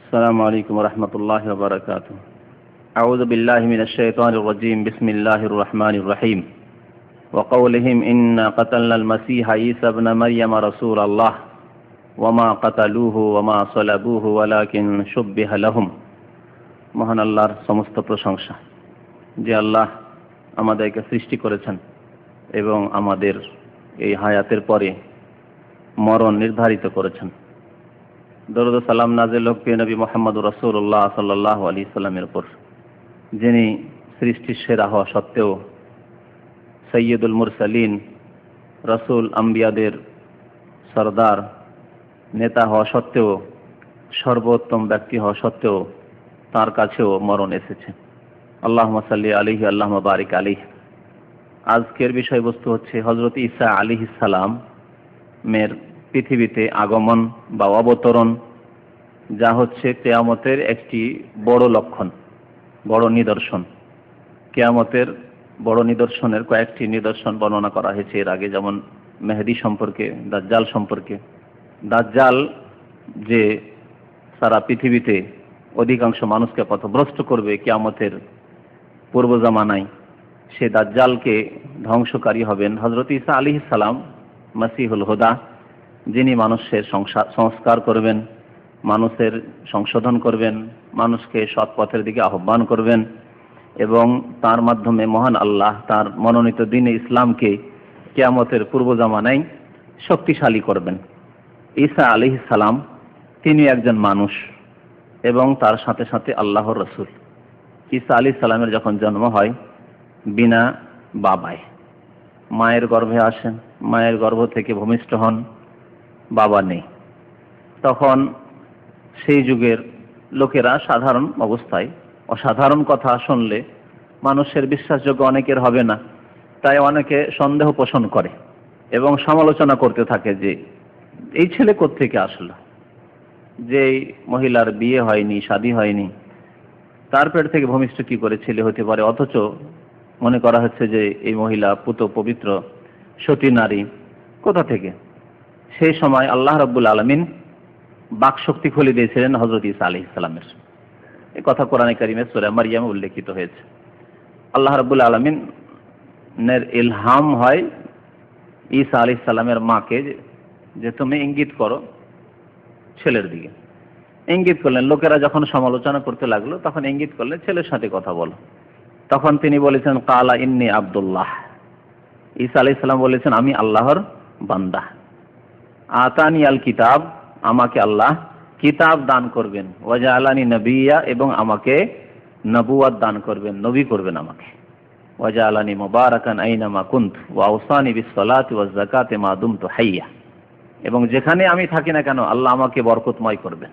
السلام عليكم ورحمة الله وبركاته. أعوذ بالله من الشيطان الرجيم. بسم الله الرحمن الرحيم. وقولهم إنا قتلنا المسيح عيسى ابن مريم رسول الله وما قتلوه وما صلبوه ولكن شبه لهم. মহান আল্লাহর সমস্ত প্রশংসা, যে আল্লাহ আমাদেরকে সৃষ্টি করেছেন এবং আমাদের এই হায়াতের পরে মরণ নির্ধারিত করেছেন। দরুদ ও সালাম নাযিল হোক প্রিয় নবী মুহাম্মদুর রাসূলুল্লাহ সাল্লাল্লাহু আলাইহি সাল্লামের উপর, যিনি সৃষ্টির সেরা হওয়া সত্ত্বেও সৈয়দুল মুরসালিন, রাসূল আম্বিয়াদের সরদার নেতা হওয়া সত্ত্বেও, সর্বোত্তম ব্যক্তি হওয়া সত্ত্বেও তার কাছেও মরণ এসেছে। আল্লাহুম্মা সাল্লি আলাইহি আল্লাহুম্মা বারিক আলাইহি। আজকের বিষয়বস্তু হচ্ছে হযরত ঈসা আলাইহিস সালাম এর পৃথিবীতে আগমন বা অবতরণ, যা হচ্ছে কিয়ামতের একটি বড় লক্ষণ, বড় নিদর্শন। কিয়ামতের বড় নিদর্শনের কয়েকটি নিদর্শন বর্ণনা করা হয়েছে এর আগে, যেমন মেহেদী সম্পর্কে, দাজ্জাল সম্পর্কে। দাজ্জাল যে সারা পৃথিবীতে অধিকাংশ মানুষকে পথভ্রষ্ট করবে কিয়ামতের পূর্ব জামানায়, সে দাজ্জালকে ধ্বংসকারী হবেন হযরত ঈসা আলাইহিস সালাম, মাসিহুল হুদা, যিনি মানুষের সংস্কার করবেন, মানুষের সংশোধন করবেন, মানুষকে সৎ পথের দিকে আহ্বান করবেন এবং তার মাধ্যমে মহান আল্লাহ তার মনোনীত দ্বীন ইসলামকে কিয়ামতের পূর্ব জামানায় শক্তিশালী করবেন। ঈসা আলাইহিস সালাম তিনি একজন মানুষ এবং তার সাথে সাথে আল্লাহর রাসূল। ঈসা আলাইহিস সালামের যখন জন্ম হয় বিনা বাবায়, মায়ের গর্ভে আসেন, মায়ের গর্ভ থেকে ভূমিষ্ঠ হন, বাবা নেই। তখন সেই যুগের লোকেরা সাধারণ অবস্থায় অসাধারণ কথা শুনলে মানুষের বিশ্বাসযোগ্য অনেকের হবে না, তাই অনেকে সন্দেহ পোষণ করে এবং সমালোচনা করতে থাকে যে এই ছেলে কোত্থেকে আসলো, যে মহিলার বিয়ে হয়নি, শাদী হয়নি, তার পেট থেকে ভূমিষ্ঠ কি করে ছেলে হতে পারে? অথচ মনে করা হচ্ছে যে এই মহিলা পুত পবিত্র সতী নারী, কোথা থেকে? সেই সময় আল্লাহ রাব্বুল আলামিন বাকশক্তি খুলে দিয়েছিলেন হযরত ঈসা আলাইহিস সালামের। এই কথা কোরআনে কারীমে সূরা মারইয়ামে উল্লেখিত হয়েছে। আল্লাহ রাব্বুল আলামিনের ইলহাম হয় ঈসা আলাইহিস সালামের মাকে যে তুমি ইঙ্গিত করো ছেলের দিকে। ইঙ্গিত করলেন, লোকেরা যখন সমালোচনা করতে লাগলো তখন ইঙ্গিত করলেন ছেলের সাথে কথা বলো। তখন তিনি বলেছেন কালা ইন্নী আব্দুল্লাহ। ঈসা আলাইহিস সালাম বলেছেন আমি আল্লাহর বান্দা। আতানি আল কিতাব, আমাকে আল্লাহ কিতাব দান করবেন। ওয়াজআলানি নবিয়্যা, এবং আমাকে নবুয়ত দান করবেন, নবী করবেন আমাকে। ওয়াজআলানি মুবারাকান আইনামা কুনতু ওয়া আওসানি বিস সালাতি ওয়াজ যাকাতি মা দুমতু হাইয়্যা, এবং যেখানে আমি থাকি না কেন আল্লাহ আমাকে বরকতময় করবেন।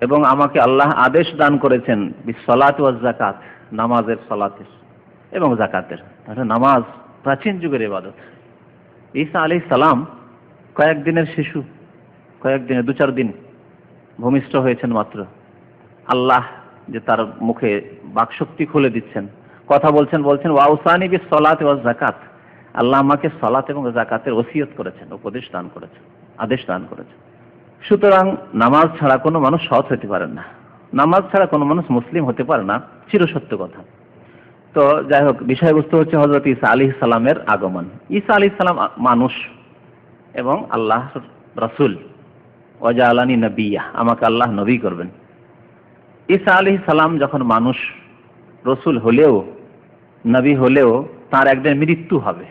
এবং আমাকে আল্লাহ আদেশ দান করেছেন বিস সালাতি ওয়াজ যাকাত, নামাজের, সালাতের এবং যাকাতের। তাহলে নামাজ প্রাচীন যুগের ইবাদত। ঈসা আলাইহিস সালাম কয়েকদিনের শিশু, কয়েকদিনে 2-4 দিন ভূমিষ্ঠ হয়েছেন মাত্র। আল্লাহ যে তার মুখে বাকশক্তি খুলে দিচ্ছেন, কথা বলছেন ওয়াউসানি বিস সালাতি ওয়াজ যাকাত, আল্লাহ আমাকে সালাত এবং যাকাতের ওসিয়ত করেছেন, উপদেশ দান করেছেন, আদেশ দান করেছেন। সুতরাং নামাজ ছাড়া কোনো মানুষ সৎ হতে পারে না, নামাজ ছাড়া কোনো মানুষ মুসলিম হতে পারে না, চিরসত্য কথা। তো যাই হোক, বিষয়বস্তু হচ্ছে হযরত ঈসা আলাইহিস সালামের আগমন। ঈসা আলাইহিস সালাম মানুষ এবং আল্লাহ রাসূল। ওয়াজআলানি নবিয়্যা, আমাকে আল্লাহ নবী করবেন। ঈসা আলাইহিস সালাম যখন মানুষ, রাসূল হলেও, নবী হলেও তার একদিন মৃত্যু হবে।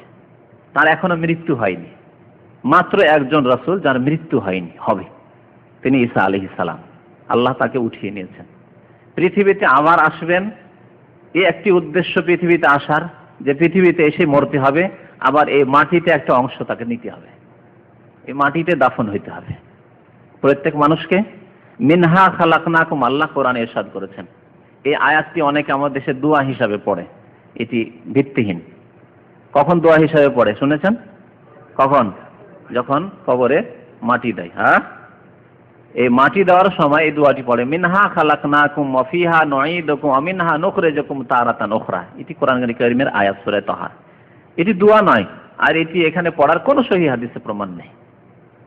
তার এখনো মৃত্যু হয়নি, মাত্র একজন রাসূল যার মৃত্যু হয়নি, হবে, তিনি ঈসা আলাইহিস সালাম। আল্লাহ তাকে উঠিয়ে নিয়েছেন, পৃথিবীতে আবার আসবেন। এই একটি উদ্দেশ্য পৃথিবীতে আসার, যে পৃথিবীতে এসে মরতে হবে, আবার এই মাটিতে একটা অংশ তাকে নিতে হবে, এই মাটিতে দাফন হইতে হবে প্রত্যেক মানুষকে। মিনহা খালাকনাকুম, আল্লাহ কোরআনে ইরশাদ করেছেন। এই আয়াতটি অনেকে আমাদের দেশে দোয়া হিসাবে পড়ে, এটি ভিত্তিহীন। কখন দোয়া হিসাবে পড়ে শুনেছেন? কখন? যখন কবরে মাটি দেয়। হ্যাঁ, এই মাটি দেওয়ার সময় এই দোয়াটি পড়ে, মিনহা খালাকনাকুম ওয়া ফিহা নুঈদুকুম ওয়া মিনহা নুখরিজুকুম তারাতান উখরা। এটি কোরআন কারীমের আয়াত সূরা তাহা। এটি দোয়া নয়, আর এটি এখানে পড়ার কোনো সহিহ হাদিসে প্রমাণ নেই।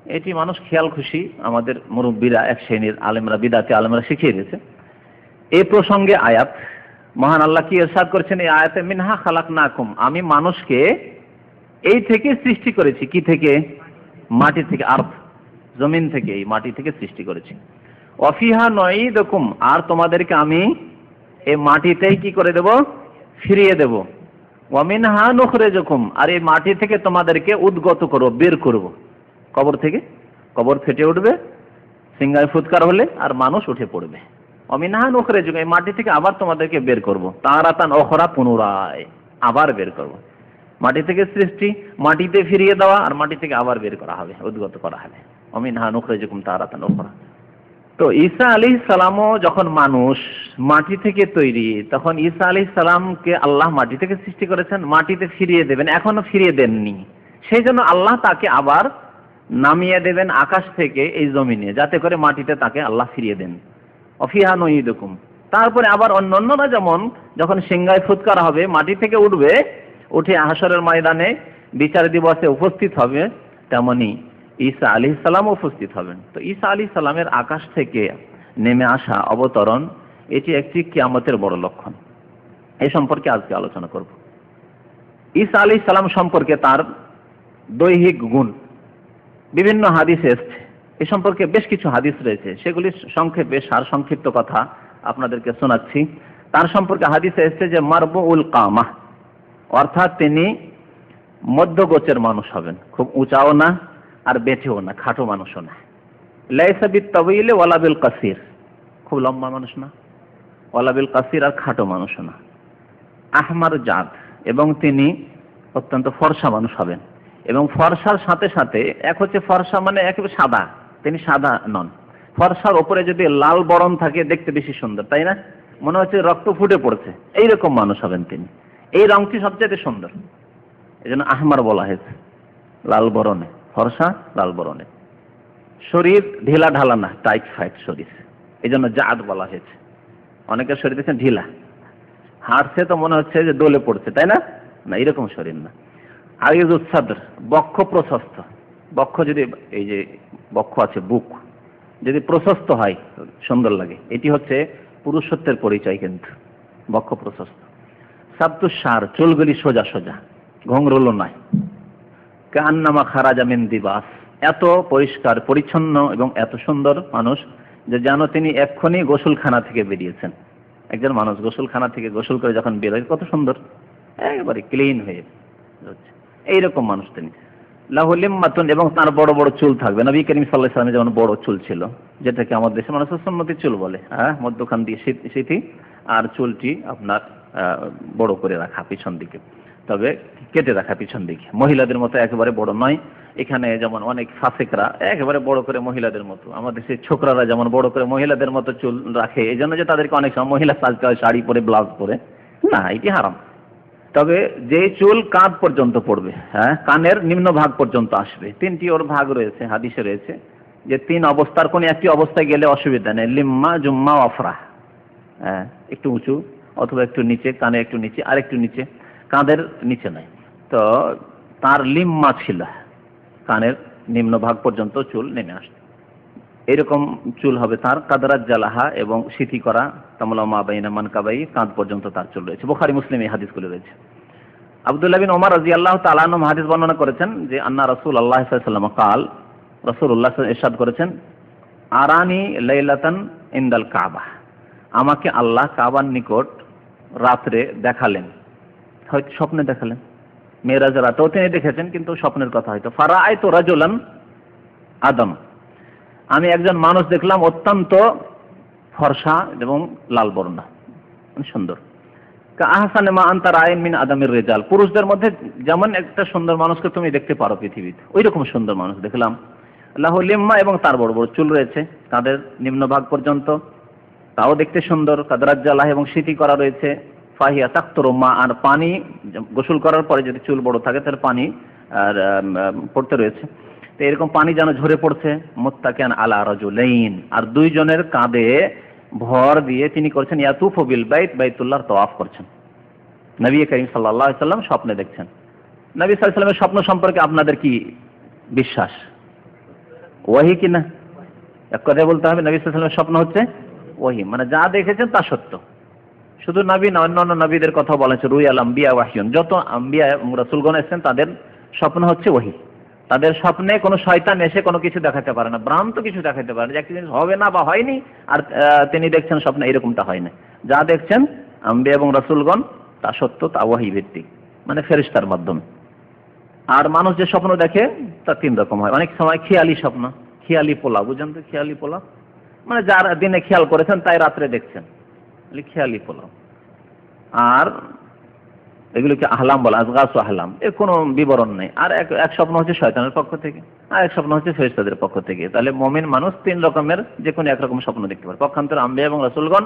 এটি মানুষ খেয়াল খুশি, আমাদের মুরব্বীরা এক শ্রেণীর আলেমরা, বিদাতি আলেমরা শিখিয়ে দিয়েছে। এই প্রসঙ্গে আয়াত, মহান আল্লাহ কি ইরশাদ করেছেন এই আয়াতে, মিনহা খালাকনাকুম, আমি মানুষকে এই থেকে সৃষ্টি করেছি। কি থেকে? মাটি থেকে, আরদ, জমিন থেকে, এই মাটি থেকে সৃষ্টি করেছি। ওয়াফিহা নুঈদুকুম, আর তোমাদেরকে আমি এই মাটিতেই কি করে দেব? ফিরিয়ে দেব। ওয়া মিনহা নুখরিজুকুম, আর এই মাটি থেকে তোমাদেরকে উদ্গত করব, বের করব। কবর থেকে, কবর ফেটে উঠবে সিংহায় ফুৎকার হলে, আর মানুষ উঠে পড়বে। ওয়া মিনহা নুখরিজুকুম, এই মাটি থেকে আবার তোমাদেরকে বের করব, তারাতান উখরা, পুনরায় আবার বের করব। মাটি থেকে সৃষ্টি, মাটিতে ফিরিয়ে দেওয়া, আর মাটি থেকে আবার বের করা হবে, উদ্গত করা হবে। ওয়া মিনহা নুখরিজুকুম তারাতান উখরা। তো ঈসা আলাইহিস সালামও যখন মানুষ, মাটি থেকে তৈরি, তখন ঈসা আলাইহিস সালামকে আল্লাহ মাটি থেকে সৃষ্টি করেছেন, মাটিতে ফিরিয়ে দেবেন, এখনো ফিরিয়ে দেননি। সেই জন্য আল্লাহ তাকে আবার নামিয়ে দেবেন আকাশ থেকে এই জমিনে, যাতে করে মাটিতে তাকে আল্লাহ ফিরিয়ে দেন। ওয়াফিহা নুঈদুকুম, তারপরে আবার অন্যান্যরা যেমন যখন সিংহায় ফুৎকার হবে মাটি থেকে উঠবে, উঠে হাশরের ময়দানে বিচার দিবসে উপস্থিত হবে, তেমনি ঈসা আলাইহিস সালাম উপস্থিত হবেন। তো ঈসা আলাইহিস সালামের আকাশ থেকে নেমে আসা, অবতরণ, এটি একটি কিয়ামতের বড় লক্ষণ। এই সম্পর্কে আজকে আলোচনা করব। ঈসা আলাইহিস সালাম সম্পর্কে তার দৈহিক গুণ বিভিন্ন হাদিসে এসেছে। এ সম্পর্কে বেশ কিছু হাদিস রয়েছে, সেগুলি সংক্ষেপে সার সংক্ষিপ্ত কথা আপনাদেরকে শোনাচ্ছি। তার সম্পর্কে হাদিসে এসেছে যে মারবুউল কামাহ, অর্থাৎ তিনি মধ্যগোছের মানুষ হবেন, খুব উঁচাও না আর বেঁটেও না, খাটো মানুষও না। লাইসা বিত-তাওয়িল ওয়ালা বিল কাসির, খুব লম্বা মানুষ না, ওয়ালা বিল কাসির, আর খাটো মানুষও না। আহমার জাত, এবং তিনি অত্যন্ত ফর্সা মানুষ হবেন। এবং ফর্সার সাথে সাথে, এক হচ্ছে ফর্সা মানে একেবারে সাদা, তিনি সাদা নন। ফর্সার ওপরে যদি লাল বরণ থাকে দেখতে বেশি সুন্দর, তাই না? মনে হচ্ছে রক্ত ফুটে পড়ছে, এইরকম মানুষ হবেন তিনি। এই রংটি সবচেয়ে সুন্দর, এই জন্য আহমার বলা হয়েছে, লাল বরণে, ফর্সা লাল বরণে। শরীর ঢিলা ঢালা না, টাইট ফাইট শরীর, এই জন্য জাদ বলা হয়েছে। অনেকের শরীর দেখছেন ঢিলা, হাঁটছে তো মনে হচ্ছে যে দোলে পড়ছে, তাই না? না, এরকম শরীর না। আরিজুস সাদর, বক্ষ প্রশস্ত। বক্ষ যদি, এই যে বক্ষ আছে, বুক যদি প্রশস্ত হয় সুন্দর লাগে, এটি হচ্ছে পুরুষত্বের পরিচয়, কিন্তু বক্ষ প্রশস্ত। সাবতুস শার, চুলগুলি সোজা সোজা, ঘুংরুলো নয়। কান্নামা খারাজা মিন দিবাস, এত পরিষ্কার পরিচ্ছন্ন এবং এত সুন্দর মানুষ যে যেন তিনি এক্ষুনি গোসলখানা থেকে বেরিয়েছেন। একজন মানুষ গোসলখানা থেকে গোসল করে যখন বের হয়, কত সুন্দর, একেবারে ক্লিন হয়ে যাচ্ছে, এইরকম মানুষ তিনি। লাহু লিম্মাতুন, এবং তার বড় বড় চুল থাকবে। নবী করিম সাল্লাল্লাহু আলাইহি ওয়াসাল্লামের যেমন বড় চুল ছিল, যেটাকে আমাদের দেশে মানুষ সুন্নতি চুল বলে, হ্যাঁ, মধ্যখান দিয়ে সিথি, আর চুলটি আপনার বড় করে রাখা পিছন দিকে, তবে কেটে রাখা পিছন দিকে, মহিলাদের মতো একেবারে বড় নয়। এখানে যেমন অনেক ফাসেকরা একেবারে বড় করে মহিলাদের মতো, আমাদের সেই ছোকরারা যেমন বড় করে মহিলাদের মতো চুল রাখে, এই জন্য যে তাদেরকে অনেক সময় মহিলা সাজতে হয় শাড়ি পরে, ব্লাউজ পরে, না, এটি হারাম। তবে যে চুল কাঁধ পর্যন্ত পড়বে, হ্যাঁ, কানের নিম্ন ভাগ পর্যন্ত আসবে, তিনটি ওর ভাগ রয়েছে, হাদিসে রয়েছে যে তিন অবস্থার কোন একটি অবস্থায় গেলে অসুবিধা নেই, লিম্মা, জুম্মা, অফরা, হ্যাঁ, একটু উঁচু অথবা একটু নিচে, কানে একটু নিচে আর একটু নিচে, কাঁধের নিচে নাই। তো তার লিম্মা ছিল, কানের নিম্ন ভাগ পর্যন্ত চুল নেমে আসবে, এরকম চুল হবে তার। কাদরাত জালাহা, এবং সিথি করা, তামলা মা বাইনা মানকাবাই, কাঁধ পর্যন্ত তার চুল রয়েছে। বুখারী মুসলিম এই হাদিসগুলো রয়েছে। আব্দুল্লাহ বিন ওমর রাদিয়াল্লাহু তাআলা আনহু হাদিস বর্ণনা করেছেন যে আন্না রাসূলুল্লাহ সাল্লাল্লাহু আলাইহি ওয়াসাল্লাম কাল, রাসূলুল্লাহ ইরশাদ করেছেন, আরানি লাইলাতান ইনদাল কাবা, আমাকে আল্লাহ কাবার নিকট রাত্রে দেখালেন, হয়তো স্বপ্নে দেখালেন, মেরাজের রাতেও তিনি দেখেছেন, কিন্তু স্বপ্নের কথা হয়তো। ফারাআইতু রাজুলান আদম, আমি একজন মানুষ দেখলাম অত্যন্ত ফর্সা এবং লাল বর্ণ, সুন্দর। আহসানে মা আনতা রায়িন মিন আদামির রিজাল, পুরুষদের মধ্যে যেমন একটা সুন্দর মানুষকে তুমি দেখতে পারো পৃথিবীতে, ওই রকম সুন্দর মানুষ দেখলাম। লাহু লিম্মা, এবং তার বড় বড় চুল রয়েছে তাদের নিম্ন ভাগ পর্যন্ত, তাও দেখতে সুন্দর। কাদরাত জালাহ, এবং সিথি করা রয়েছে। ফাহিয়া তাকতুরু মা, আর পানি গোসল করার পরে যদি চুল বড় থাকে তাহলে পানি আর পড়তে রয়েছে, তো এরকম পানি যেন ঝরে পড়ছে। মুত্তাকিয়ান আলা রাজুলাইন, আর দুইজনের কাঁধে ভর দিয়ে তিনি করছেন ইয়াতুফু বিল বাইত, বাইতুল্লাহর তাওয়াফ করছেন। নবী করিম সাল্লাল্লাহু আলাইহি ওয়াসাল্লাম স্বপ্নে দেখছেন। নবী সাল্লাল্লাহু আলাইহি ওয়াসাল্লামের স্বপ্ন সম্পর্কে আপনাদের কি বিশ্বাস? ওয়াহি কিনা? এক কথায় বলতে হবে নবী সাল্লাল্লাহু আলাইহি ওয়াসাল্লামের স্বপ্ন হচ্ছে ওয়াহি, মানে যা দেখেছেন তা সত্য। শুধু নবী না, অন্যান্য নবীদের কথা বলেছে, রুই আল আম্বিয়া ওয়াহিয়ুন, যত আম্বিয়া এবং রাসূলগণ এসেছেন তাদের স্বপ্ন হচ্ছে ওয়াহি। তাদের স্বপ্নে কোনো শয়তান এসে কোনো কিছু দেখাতে পারে না, ভ্রান্ত কিছু দেখাতে পারে না, যে একটা জিনিস হবে না বা হয়নি আর তিনি দেখছেন স্বপ্নে, এরকমটা হয় না। যা দেখছেন আম্বিয়া এবং রাসূলগণ তা সত্য, তা ওয়াহি ভিত্তিক, মানে ফেরেশতার মাধ্যমে। আর মানুষ যে স্বপ্ন দেখে তা তিন রকম হয়। অনেক সময় খেয়ালি স্বপ্ন, খেয়ালি পোলা, বুঝেন তো খেয়ালি পোলা, মানে যার দিনে খেয়াল করেছেন তাই রাত্রে দেখছেন, খেয়ালি পোলা। আর এগুলোকে আহলাম বলা, আজগাসু আহলাম, এর কোনো বিবরণ নেই। আর এক স্বপ্ন হচ্ছে শয়তানের পক্ষ থেকে, আর এক স্বপ্ন হচ্ছে ফেরেশতাদের পক্ষ থেকে। তাহলে মুমিন মানুষ তিন রকমের যে কোনো একরকম স্বপ্ন দেখতে পারে। পক্ষান্তরে আম্বিয়া এবং রাসূলগণ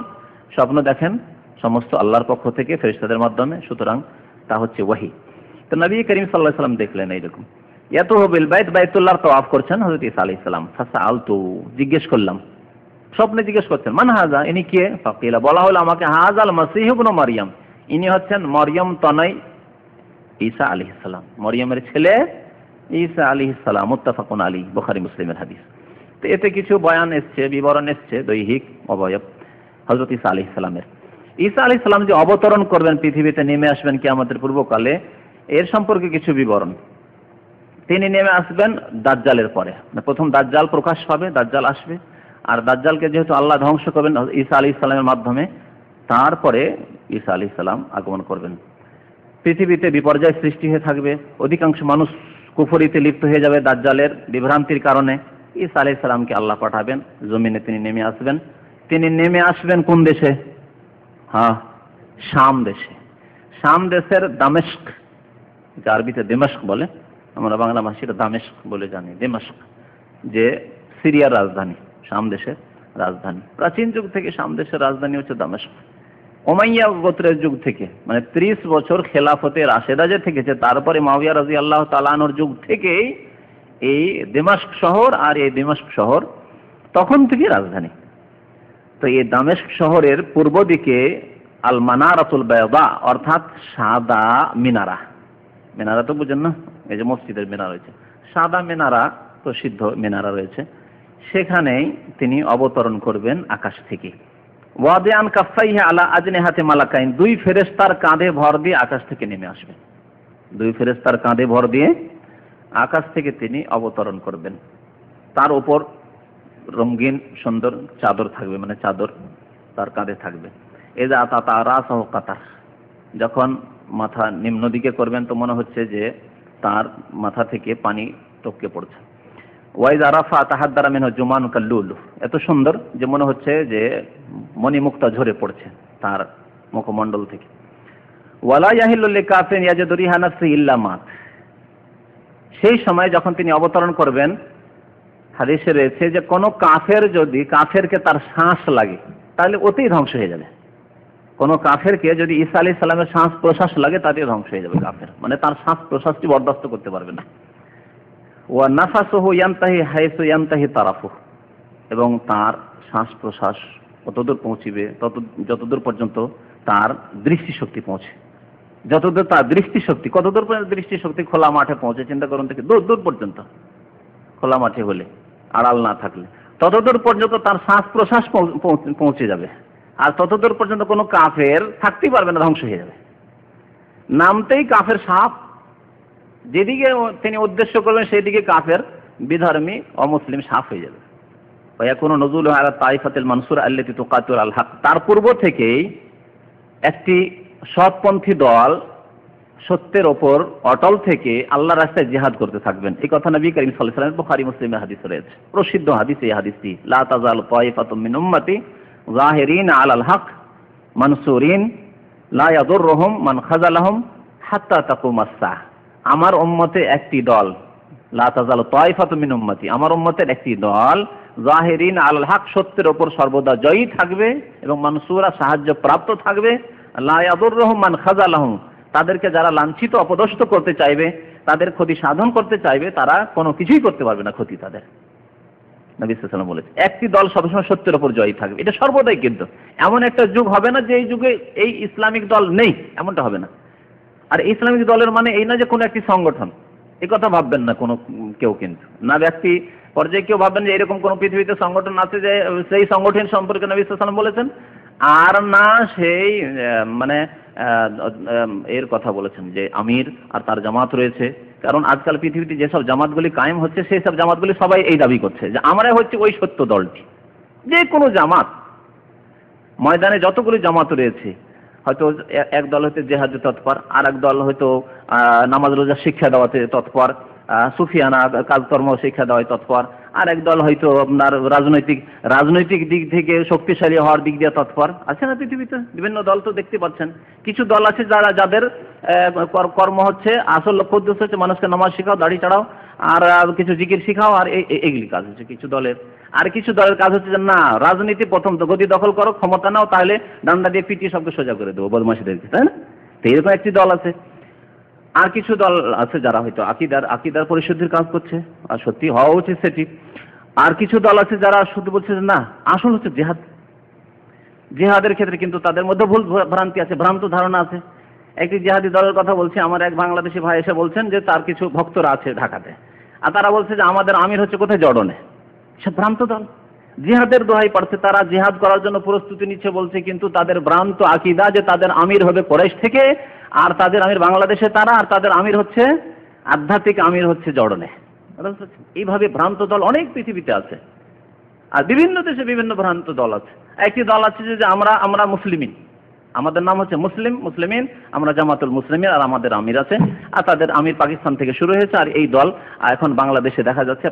স্বপ্ন দেখেন সমস্ত আল্লাহর পক্ষ থেকে ফেরেশতাদের মাধ্যমে, সুতরাং তা হচ্ছে ওয়াহি। তো নবী করিম সাল্লাল্লাহু আলাইহি ওয়াসাল্লাম দেখলেন এইরকম ইয়াতুহু বিল বাইত, বাইতুল্লাহর তাওয়াফ করছেন হযরত ঈসা আলাইহিস সালাম। ফাসআলতু, জিজ্ঞেস করলাম, স্বপ্নে জিজ্ঞেস করছেন, মান হাযা, ইনি কে? ফাকিলা, বলা হলো আমাকে, হাযাল মাসীহ ইবনে মারইয়াম, ইনি হচ্ছেন মরিয়ম তনয় ঈসা আলাইহিস সালাম, মরিয়মের ছেলে ঈসা আলাইহিস সালাম। মুত্তাফাকুন আলাইহি, বুখারী মুসলিমের হাদিস। তো এতে কিছু বয়ান এসছে, বিবরণ এসছে দৈহিক অবয়ব হযরত ঈসা আলাইহিস সালামের। ঈসা আলাইহিস সালাম যে অবতরণ করবেন, পৃথিবীতে নেমে আসবেন কিয়ামতের পূর্বকালে, এর সম্পর্কে কিছু বিবরণ। তিনি নেমে আসবেন দাজ্জালের পরে, প্রথম দাজ্জাল প্রকাশ পাবে, দাজ্জাল আসবে, আর দাজ্জালকে যেহেতু আল্লাহ ধ্বংস করবেন ঈসা আলাইহিস সালামের মাধ্যমে, তারপরে ঈসা আলাইহিস সালাম আগমন করবেন। পৃথিবীতে বিপর্যয় সৃষ্টি হয়ে থাকবে, অধিকাংশ মানুষ কুফরিতে লিপ্ত হয়ে যাবে দাজ্জালের বিভ্রান্তির কারণে। ঈসা আলাইহিস সালামকে আল্লাহ পাঠাবেন, জমিনে তিনি নেমে আসবেন। তিনি নেমে আসবেন কোন দেশে? শাম দেশে। শাম দেশের দামেস্ক, আরবিতে দিমাশক বলে, আমরা বাংলা ভাষায় দামেস্ক বলে জানি। দিমাশক যে সিরিয়ার রাজধানী, শাম দেশের রাজধানী। প্রাচীন যুগ থেকে শাম দেশের রাজধানী হচ্ছে দামেস্ক। উমাইয়া গোত্রের যুগ থেকে, মানে 30 বছর খেলাফতে রাশেদা যে থেকেছে, তারপরে মুআবিয়া রাদিয়াল্লাহু তাআলা আনহুর যুগ থেকেই এই দিমাশক শহর, আর এই দিমাশক শহর তখন থেকে রাজধানী। তো এই দামেস্ক শহরের পূর্ব দিকে আল মানারাতুল বায়দা, অর্থাৎ সাদা মিনারা। মিনারা তো বুঝেন না, এই যে মসজিদের মিনারা রয়েছে, সাদা মিনারা, প্রসিদ্ধ মিনারা রয়েছে, সেখানেই তিনি অবতরণ করবেন আকাশ থেকে। ওয়াদিআন কাফাইহি আলা আজনিহাতি মালাকাইন, দুই ফেরেশতার কাঁধে ভর দিয়ে আকাশ থেকে নেমে আসবেন। দুই ফেরেশতার কাঁধে ভর দিয়ে আকাশ থেকে তিনি অবতরণ করবেন। তার উপর রঙিন সুন্দর চাদর থাকবে, মানে চাদর তার কাঁধে থাকবে। এযা আতা রাসাহু কাতার, যখন মাথা নিম্ন দিকে করবেন তো মনে হচ্ছে যে তার মাথা থেকে পানি টপকে পড়ছে। ওয়াইযা রাফা তাহাদ্দারা মিনহু জুমান কাল্লুল, এত সুন্দর যে মনে হচ্ছে যে মণিমুক্তা ঝরে পড়ছে তার মুখমণ্ডল থেকে। ওয়ালা ইয়াহিল্লু লিকাফিরিন ইয়াজিদু রিহা নাফসিহি ইল্লা মাত, সেই সময় যখন তিনি অবতরণ করবেন, হাদিসে রয়েছে যে কোনো কাফের যদি, কাফেরকে তার শ্বাস লাগে তাহলে ওতেই ধ্বংস হয়ে যাবে। কোন কাফেরকে যদি ঈসা আলাইহিস সালামের শ্বাস প্রশ্বাস লাগে তাতেই ধ্বংস হয়ে যাবে কাফের, মানে তার শ্বাস প্রশ্বাসটি বরদাস্ত করতে পারবে না। ওয়া নাফাসুহু ইয়ানতাহি হাইসু ইয়ানতাহি তারাফুহু, এবং তার শ্বাস প্রশ্বাস কতদূর পৌঁছিবে, যতদূর পর্যন্ত তার দৃষ্টিশক্তি পৌঁছে। যতদূর তার দৃষ্টিশক্তি, কতদূর পর্যন্ত দৃষ্টিশক্তি? খোলা মাঠে পৌঁছে, চিন্তা করুন থেকে দূর পর্যন্ত, খোলা মাঠে হলে, আড়াল না থাকলে, ততদূর পর্যন্ত তার শ্বাস প্রশ্বাস পৌঁছে যাবে। আর ততদূর পর্যন্ত কোনো কাফের থাকতেই পারবে না, ধ্বংস হয়ে যাবে। নামতেই কাফের সাপ, যেদিকে তিনি উদ্দেশ্য করবেন সেদিকে কাফের বিধর্মী অমুসলিম সাপ হয়ে যাবে। ওয়ায়াকুনু নুজুলু আলা তাইফাতিল মানসুরা আল্লাতী তুকাতিলু আল হক, তার পূর্ব থেকেই একটি সৎপন্থী দল সত্যের ওপর অটল থেকে আল্লাহর রাস্তায় জিহাদ করতে থাকবেন। এই কথা নবী করিম সাল্লাল্লাহু আলাইহি ওয়াসাল্লাম বুখারী মুসলিমের হাদিসে রয়েছে, প্রসিদ্ধ হাদিস। এই হাদিসটি, লা তাযালু তাইফাতুম মিন উম্মতি যাহিরিন আলাল হক মানসুরিন লা ইয়াদুররুহুম মান খাযালাহুম হাত্তা তাকুমাস সাহ, আমার উম্মতে একটি দল, লা তাযালু তাইফাতুম মিন উম্মতি, আমার উম্মতের একটি দল, যাহিরিন আলাল হক, সত্যের ওপর সর্বদা জয়ী থাকবে এবং মানসুরা, সাহায্য প্রাপ্ত থাকবে, লা ইয়াদুররুহুম মান খাযালাহুম, তাদেরকে যারা লাঞ্ছিত অপদস্থ করতে চাইবে, তাদের ক্ষতি সাধন করতে চাইবে, তারা কোনো কিছুই করতে পারবে না ক্ষতি তাদের। নবী সাল্লাল্লাহু আলাইহি ওয়াসাল্লাম বলেছেন একটি দল সবসময় সত্যের উপর জয়ী থাকবে, এটা সর্বদাই। কিন্তু এমন একটা যুগ হবে না যে এই যুগে এই ইসলামিক দল নেই, এমনটা হবে না। আর ইসলামিক দলের মানে এই না যে কোনো একটি সংগঠন, এই কথা ভাববেন না কোনো কেউ, কিন্তু না ব্যক্তি পর্যায়ে কেউ ভাববেন যে এরকম কোন পৃথিবীতে সংগঠন আছে যে সেই সংগঠন সম্পর্কে নবী সাল্লাল্লাহু আলাইহি ওয়াসাল্লাম বলেছেন, আর না সেই মানে এর কথা বলেছেন যে আমির আর তার জামাত রয়েছে। কারণ আজকাল পৃথিবীতে যেসব জামাতগুলি কায়েম হচ্ছে সেই সব জামাতগুলি সবাই এই দাবি করছে যে আমরা হচ্ছে ওই সত্য দলটি। যে কোনো জামাত, ময়দানে যতগুলি জামাত রয়েছে, হয়তো এক দল হয়তো জেহাদে তৎপর, আর এক দল হয়তো নামাজ রোজা শিক্ষা দেওয়াতে তৎপর, সুফিয়ানা কাজকর্ম শিক্ষা দেওয়ায় তৎপর, আর এক দল হয়তো আপনার রাজনৈতিক দিক থেকে শক্তিশালী হওয়ার দিক দিয়ে তৎপর। আছে না পৃথিবীতে বিভিন্ন দল, তো দেখতে পাচ্ছেন। কিছু দল আছে যাদের কর্ম হচ্ছে, আসল লক্ষ্য উদ্দেশ্য হচ্ছে মানুষকে নামাজ শেখাও, দাড়ি চাড়াও, আর কিছু জিকির শিখাও, আর এইগুলি কাজ হচ্ছে কিছু দলের। আর কিছু দলের কাজ হচ্ছে যে না, রাজনীতি প্রথম তো গদি দখল করো, ক্ষমতা নাও, তাহলে ডান্ডা দিয়ে পিটিয়ে সবকে সোজা করে দেবো বদমাশিদেরকে, তাই না? তো এরকম একটি দল আছে। আর কিছু দল আছে যারা হয়তো আকিদার পরিশুদ্ধির কাজ করছে, আর সত্যি হওয়া উচিত সেটি। আর কিছু দল আছে যারা শুধু বলছে যে না, আসল হচ্ছে জিহাদের ক্ষেত্রে কিন্তু তাদের মধ্যে ভুল ভ্রান্তি আছে, ভ্রান্ত ধারণা আছে। একটি জিহাদি দলের কথা বলছি, আমার এক বাংলাদেশি ভাই এসে বলছেন যে তার কিছু ভক্তরা আছে ঢাকাতে, আর তারা বলছে যে আমাদের আমির হচ্ছে কোথায়, জর্ডনে। সব ভ্রান্ত দল, জিহাদের দোহাই পড়ছে, তারা জিহাদ করার জন্য প্রস্তুতি নিচ্ছে বলছে, কিন্তু তাদের ভ্রান্ত আকীদা যে তাদের আমির হবে কুরাইশ থেকে, আর তাদের আমির বাংলাদেশে তারা, আর তাদের আমির হচ্ছে আধ্যাত্মিক আমির হচ্ছে জর্ডনে। এইভাবে ভ্রান্ত দল অনেক পৃথিবীতে আছে, আর বিভিন্ন দেশে বিভিন্ন ভ্রান্ত দল আছে। একটি দল আছে যে আমরা মুসলিমিন, আমাদের নাম হচ্ছে মুসলিমিন, আমরা জামাতুল মুসলিমিন, আর আমাদের আমির আছে, আর তাদের আমির পাকিস্তান থেকে শুরু হয়েছে, আর এই দল এখন বাংলাদেশে দেখা যাচ্ছে,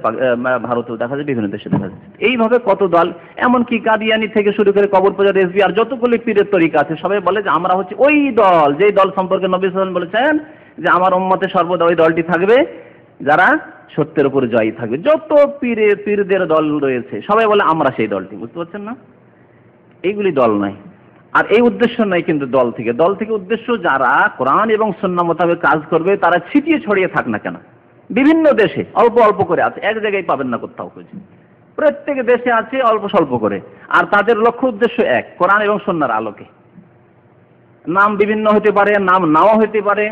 ভারতেও দেখা যাচ্ছে, বিভিন্ন দেশে দেখা যাচ্ছে। এইভাবে কত দল, এমনকি কাদিয়ানি থেকে শুরু করে কবর পূজা, রেজবি, আর যতগুলি পীরের তরিকা আছে, সবাই বলে যে আমরা হচ্ছে ওই দল, যেই দল সম্পর্কে নবী সাল্লাল্লাহু আলাইহি ওয়াসাল্লাম বলেছেন যে আমার উম্মতে সর্বদা ওই দলটি থাকবে যারা সত্যের উপরে জয়ী থাকবে। যত পীরদের দল রয়েছে সবাই বলে আমরা সেই দলটি। বুঝতে পারছেন না? এইগুলি দল নাই, আর এই উদ্দেশ্য নাই কিন্তু দল থেকে উদ্দেশ্য যারা কোরআন এবং সুন্নাহ মোতাবেক কাজ করবে, তারা ছিটিয়ে ছড়িয়ে থাক না কেন, বিভিন্ন দেশে অল্প অল্প করে আছে, এক জায়গায় পাবেন না কোথাও খুঁজে, প্রত্যেক দেশে আছে অল্প স্বল্প করে, আর তাদের লক্ষ্য উদ্দেশ্য এক, কোরআন এবং সুন্নাহর আলোকে। নাম বিভিন্ন হতে পারে, নাম নাও হতে পারে,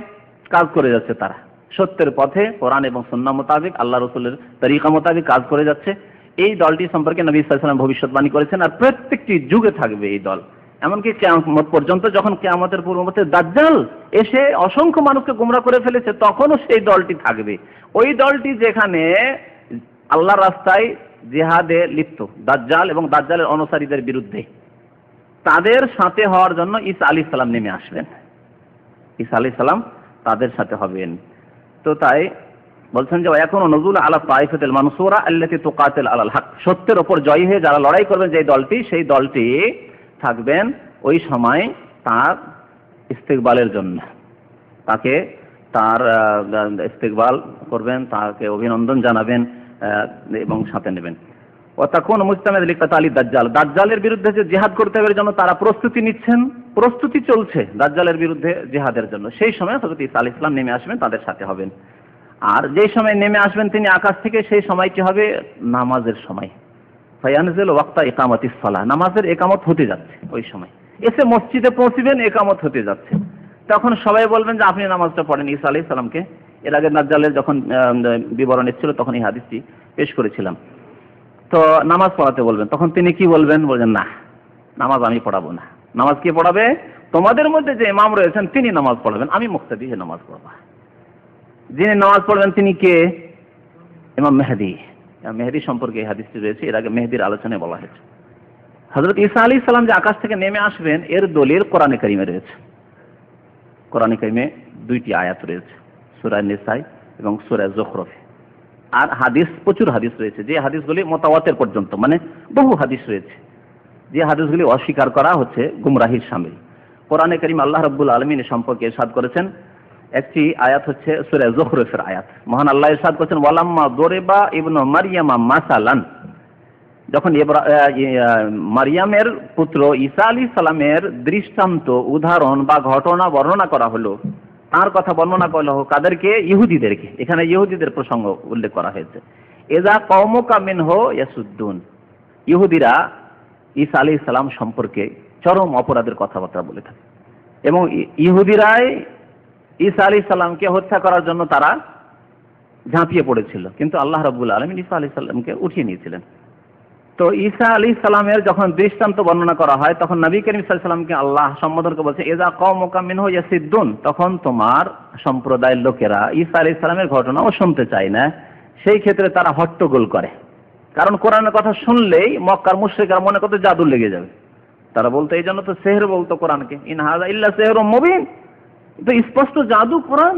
কাজ করে যাচ্ছে তারা সত্যের পথে, কোরআন এবং সুন্নাহ মোতাবেক, আল্লাহ রাসূলের তরিকা মোতাবেক কাজ করে যাচ্ছে। এই দলটি সম্পর্কে নবী সাল্লাল্লাহু আলাইহি ওয়াসাল্লাম ভবিষ্যৎবাণী করেছেন, আর প্রত্যেকটি যুগে থাকবে এই দল, এমনকি কিয়ামত পর্যন্ত। যখন কিয়ামতের পূর্ববর্তী দাজ্জাল এসে অসংখ্য মানুষকে গোমরাহ করে ফেলেছে, তখনও সেই দলটি থাকবে। ওই দলটি যেখানে আল্লাহর রাস্তায় জিহাদে লিপ্ত, দাজ্জাল এবং দাজ্জালের অনুসারীদের বিরুদ্ধে, তাদের সাথে হওয়ার জন্য ঈসা আলাইহিস সালাম নেমে আসবেন। ঈসা আলাইহিস সালাম তাদের সাথে হবেন। তো তাই বলছেন যে এখনো নজুল আলা তাইফাতিল মানসুরা আল্লাতী তুকাতিল আলাল হক, সত্যের উপর জয়ী হয়ে যারা লড়াই করবেন, যে দলটি, সেই দলটি থাকবেন ওই সময় তার ইস্তেকবালের জন্য, তাকে তার ইস্তেকবাল করবেন, তাকে অভিনন্দন জানাবেন এবং সাথে নেবেন। ও তখন মুস্তামিদ লিকাতালি দাজ্জাল, দাজ্জালের বিরুদ্ধে যে জিহাদ করতে হবে জন্য তারা প্রস্তুতি নিচ্ছেন, প্রস্তুতি চলছে দাজ্জালের বিরুদ্ধে জিহাদের জন্য। সেই সময় হযরত ঈসা আলাইহিস সালাম নেমে আসবেন, তাদের সাথে হবেন। আর যেই সময় নেমে আসবেন তিনি আকাশ থেকে, সেই সময়টি হবে নামাজের সময়। ফায়ানজিল ওয়াক্তা ইকামাতিস সালাহ, নামাজের একামত হতে যাচ্ছে, ওই সময় এসে মসজিদে পৌঁছবেন, একামত হতে যাচ্ছে। তখন সবাই বলবেন যে আপনি নামাজটা পড়েন। ঈসা আলাইহিস সালামকে এর আগে দাজ্জালের যখন বিবরণ এসেছিল তখন এই হাদিসটি পেশ করেছিলাম। তো নামাজ পড়াতে বলবেন, তখন তিনি কি বলবেন? বলবেন না, নামাজ আমি পড়াবো না। নামাজ কে পড়াবে? তোমাদের মধ্যে যে ইমাম রয়েছেন তিনি নামাজ পড়াবেন, আমি মুক্তাদি হয়ে নামাজ পড়াবো। যিনি নামাজ পড়বেন তিনি কে? ইমাম মেহেদী। মেহেদী সম্পর্কে এই হাদিসটি রয়েছে, এর আগে মেহেদীর আলোচনায় বলা হয়েছে। হযরত ঈসা আলাইহিস সালাম যে আকাশ থেকে নেমে আসবেন, এর দলিল কোরআনে কারিমে রয়েছে। কোরআনে কারিমে দুইটি আয়াত রয়েছে, সূরা নিসা এবং সূরা যুখরুফ। আর হাদিস, প্রচুর হাদিস রয়েছে, যে হাদিসগুলি মুতাওয়াতির পর্যন্ত, মানে বহু হাদিস রয়েছে, যে হাদিসগুলি অস্বীকার করা হচ্ছে গুমরাহির শামিল। কোরআনে কারিম আল্লাহ রাব্বুল আলামিন সম্পর্কে ইরশাদ করেছেন, একটি আয়াত হচ্ছে সূরা যুখরুফের আয়াত। মহান আল্লাহ ইরশাদ করেছেন, ওয়ালাম্মা দরিবা ইবনু মারইয়ামা মাসালান, যখন মারইয়ামের পুত্র ঈসা আলাইহিস সালামের দৃষ্টান্ত, উদাহরণ বা ঘটনা বর্ণনা করা হলো, তার কথা বর্ণনা করা হলো কাদেরকে? ইহুদিদেরকে। এখানে ইহুদিদের প্রসঙ্গ উল্লেখ করা হয়েছে। এযা কওমুকা মিনহু ইয়াসুদ্দুন, ইহুদিরা ঈসা আলাইহিস সালাম সম্পর্কে চরম অপরাধের কথাবার্তা বলে থাকে, এবং ইহুদিরাই ঈসা আলাইহিস সালামকে হত্যা করার জন্য তারা ঝাঁপিয়ে পড়েছিল, কিন্তু আল্লাহ রাব্বুল আলামিন ঈসা আলাইহিস সালামকে উঠিয়ে নিয়েছিলেন। তো ঈসা আলাইহিস সালামের যখন দৃষ্টান্ত বর্ণনা করা হয় তখন নবী করিম সাল্লাল্লাহু আলাইহি সাল্লামকে আল্লাহ সম্বোধন করে বলছে ইযা কওমুকা মিনহু ইয়াসিদ্দুন, তখন তোমার সম্প্রদায়ের লোকেরা ঈসা আলাইহিস সালামের ঘটনাও শুনতে চায় না, সেই ক্ষেত্রে তারা হট্টগোল করে। কারণ কোরআনের কথা শুনলেই মক্কার মুশরিকরা মনে করতে জাদু লেগে যাবে। তারা বলতো, এই জন্য তো সেহর বলতো কোরআনকে, ইন হাযা ইল্লা সিহরুম মুবিন, তো স্পষ্ট জাদু কোরআন।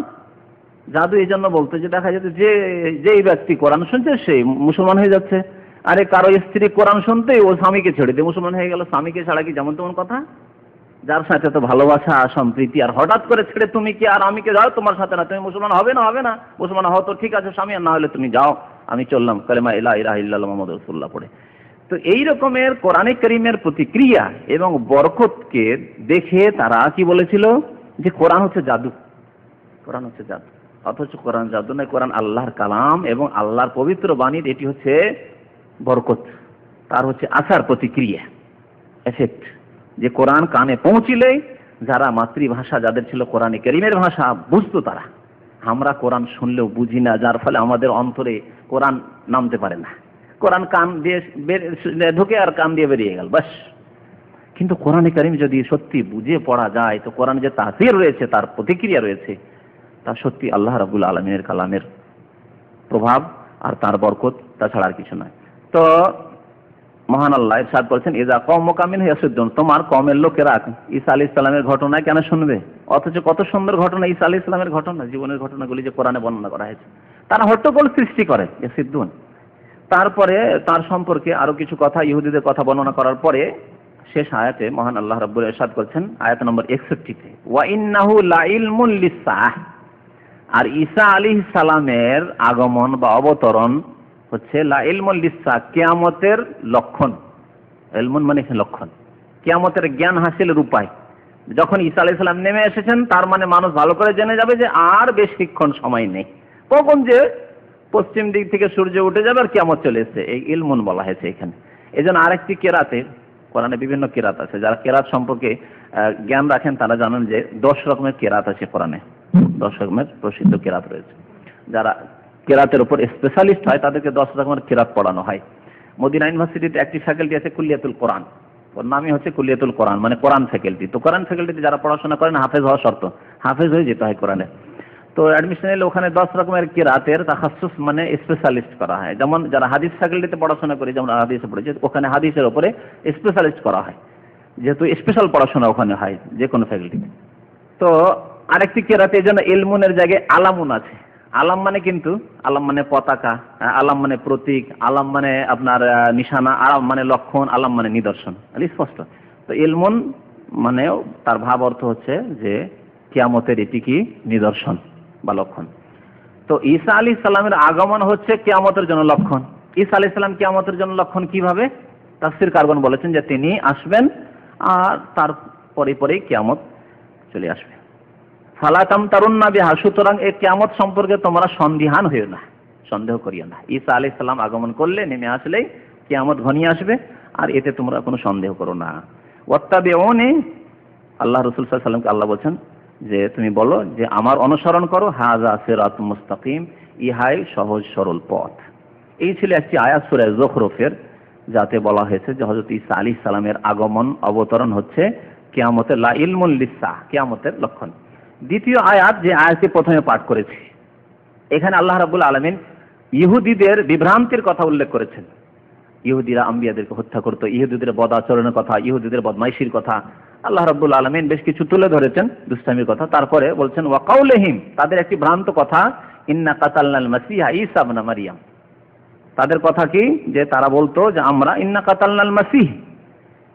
জাদু এই জন্য বলতো যে দেখা যেত যে যেই ব্যক্তি কোরআন শুনছে সেই মুসলমান হয়ে যাচ্ছে। আরে কারো স্ত্রী কোরআন শুনতেই ও স্বামীকে ছেড়ে দিয়ে মুসলমান হয়ে গেল। স্বামীকে ছাড়া কি যেমন তেমন কথা? যার সাথে তো ভালোবাসা সম্প্রীতি, আর হঠাৎ করে ছেড়ে তুমি কি আর আমি কে যাও তোমার সাথে না, তুমি মুসলমান হবে না? হবে না। মুসলমান হও তো ঠিক আছে স্বামী, আর না হলে তুমি যাও, আমি চললাম কালেমা লা ইলাহা ইল্লাল্লাহ মুহাম্মাদুর রাসূলুল্লাহ পড়ে। তো এই রকমের কোরআনে কারীমের প্রতিক্রিয়া এবং বরকতকে দেখে তারা কি বলেছিল যে কোরআন হচ্ছে জাদু, কোরআন হচ্ছে জাদু। অথচ কোরআন জাদু নয়, কোরআন আল্লাহর কালাম এবং আল্লাহর পবিত্র বাণীর এটি হচ্ছে বরকত, তার হচ্ছে আসার প্রতিক্রিয়া, এফেক্ট। যে কোরআন কানে পৌঁছিলেই যারা মাতৃভাষা যাদের ছিল কোরআনে কারীমের ভাষা বুঝতো তারা। আমরা কোরআন শুনলেও বুঝি না, যার ফলে আমাদের অন্তরে কোরআন নামতে পারে না। কোরআন কান দিয়ে ঢুকে আর কান দিয়ে বেরিয়ে গেল বাস। কিন্তু কোরআনে কারীম যদি সত্যি বুঝে পড়া যায় তো কোরআন যে তাসির রয়েছে, তার প্রতিক্রিয়া রয়েছে, তা সত্যি আল্লাহ রাব্বুল আলামিনের কালামের প্রভাব আর তার বরকত, তাছাড়া আর কিছু নয়। তো মহান আল্লাহ ইরশাদ করেছেন ইযা কওমুকা মিনহু ইয়াসুদ্দুন, তোমার কওমের লোকেরা ঈসা আলাইহিস সালামের ঘটনা কেন শুনবে? অথচ কত সুন্দর ঘটনা ঈসা আলাইহিস সালামের ঘটনা, জীবনের ঘটনাগুলি যে কোরআনে বর্ণনা করা হয়েছে। তারা হট্টগোল সৃষ্টি করে ইয়াসুদ্দুন। তারপরে তার সম্পর্কে আরো কিছু কথা, ইহুদিদের কথা বর্ণনা করার পরে শেষ আয়াতে মহান আল্লাহ রাব্বুল ইরশাদ করেছেন আয়াত নম্বর 61-তে, ওয়া ইন্নাহু লাইলমুল লিসসাহ, আর ঈসা আলাইহিস সালামের আগমন বা অবতরণ হচ্ছে লাইলমুল লিসসাহ, কিয়ামতের লক্ষণ। ইলমুন মানে লক্ষণ, কিয়ামতের জ্ঞান হাসিলের উপায়। যখন ঈসা আলাইহিস সালাম নেমে এসেছেন তার মানে মানুষ ভালো করে জেনে যাবে যে আর বেশিক্ষণ সময় নেই, কখন যে পশ্চিম দিক থেকে সূর্য উঠে যাবে আর কিয়ামত চলে এসেছে, এই ইলমুন বলা হয়েছে এখানে। এজন্য আরেকটি কেরাতে, কোরআনে বিভিন্ন কেরাত আছে, যারা কেরাত সম্পর্কে জ্ঞান রাখেন তারা জানেন যে 10 রকমের কেরাত আছে কোরআনে, 10 রকমের প্রসিদ্ধ কেরাত রয়েছে। যারা কেরাতের উপর স্পেশালিস্ট হয় তাদেরকে 10 রকমের কেরাত পড়ানো হয়। মদিনা ইউনিভার্সিটিতে একটি ফ্যাকাল্টি আছে কুলিয়াতুল কোরআন, ওর নামই হচ্ছে কুলিয়াতুল কোরআন, মানে কোরআন ফ্যাকাল্টি। তো কোরআন ফ্যাকাল্টিতে যারা পড়াশোনা করেন হাফেজ হওয়া শর্ত, হাফেজ হয়ে যেতে হয় কোরআনে। তো অ্যাডমিশন এলে ওখানে 10 রকমের কেরাতের তাখাসসুস মানে স্পেশালিস্ট করা হয়। যেমন যারা হাদিস ফ্যাকাল্টিতে পড়াশোনা করে, যেমন হাদিসে পড়েছে, ওখানে হাদিসের উপরে স্পেশালিস্ট করা হয়, যেহেতু স্পেশাল পড়াশোনা ওখানে হয় যে কোনো ফ্যাকাল্টিতে। তো আরেকটি কেরাতে এই জন্য ইলমুনের জায়গায় আলামুন আছে। আলাম মানে কিন্তু, আলাম মানে পতাকা, আলাম মানে প্রতীক, আলাম মানে আপনার নিশানা, আলাম মানে লক্ষণ, আলাম মানে নিদর্শন, স্পষ্ট। তো ইলমুন মানে তার ভাব অর্থ হচ্ছে যে কিয়ামতের এটি কি নিদর্শন বা লক্ষণ। তো ঈসা আলাইহিস সালামের আগমন হচ্ছে কিয়ামতের জন্য লক্ষণ। ঈসা আলাইহিস সালাম কিয়ামতের জন্য লক্ষণ কিভাবে? তাফসীর কারগণ বলেছেন যে তিনি আসবেন আর তার পরে পরেই কিয়ামত চলে আসবে। ফালা তামতারুন্না বিহা, সুতরাং এই কিয়ামত সম্পর্কে তোমরা সন্দিহান হইও না, সন্দেহ করিও না। ঈসা আলাইহিস সালাম আগমন করলে, নেমে আসলেই কিয়ামত ঘনিয়ে আসবে, আর এতে তোমরা কোনো সন্দেহ করো না। ওয়াত্তাবিউনি, আল্লাহ রাসূল সাল্লাল্লাহু আলাইহি ওয়াসাল্লামকে আল্লাহ বলেন যে তুমি বলো যে আমার অনুসরণ করো, হাযা সিরাতুম মুস্তাকিম, ইহাই সহজ সরল পথ। এই ছিল একটি আয়াত সূরা যুখরুফের, যাতে বলা হয়েছে যে হযরত ঈসা আলাইহিস সালামের আগমন অবতরণ হচ্ছে কিয়ামতের লা ইলমুল লিসসাহ, কিয়ামতের লক্ষণ। দ্বিতীয় আয়াত, যে আয়াতটি প্রথমে পাঠ করেছি, এখানে আল্লাহ রাব্বুল আলামিন ইহুদিদের বিভ্রান্তির কথা উল্লেখ করেছেন। ইহুদিরা আম্বিয়াদেরকে হত্যা করত, ইহুদিদের বদ আচরণের কথা, ইহুদিদের বদমাইশির কথা আল্লাহ রাব্বুল আলামিন বেশ কিছু তুলে ধরেছেন, দুষ্টামির কথা। তারপরে বলছেন ওয়া কাউলিহিম, তাদের একটি ভ্রান্ত কথা, ইন্না কাতালনাল মাসিহা ঈসা ইবনে মারইয়াম। তাদের কথা কি? যে তারা বলতো যে আমরা ইন্না কাতালনাল মাসিহ,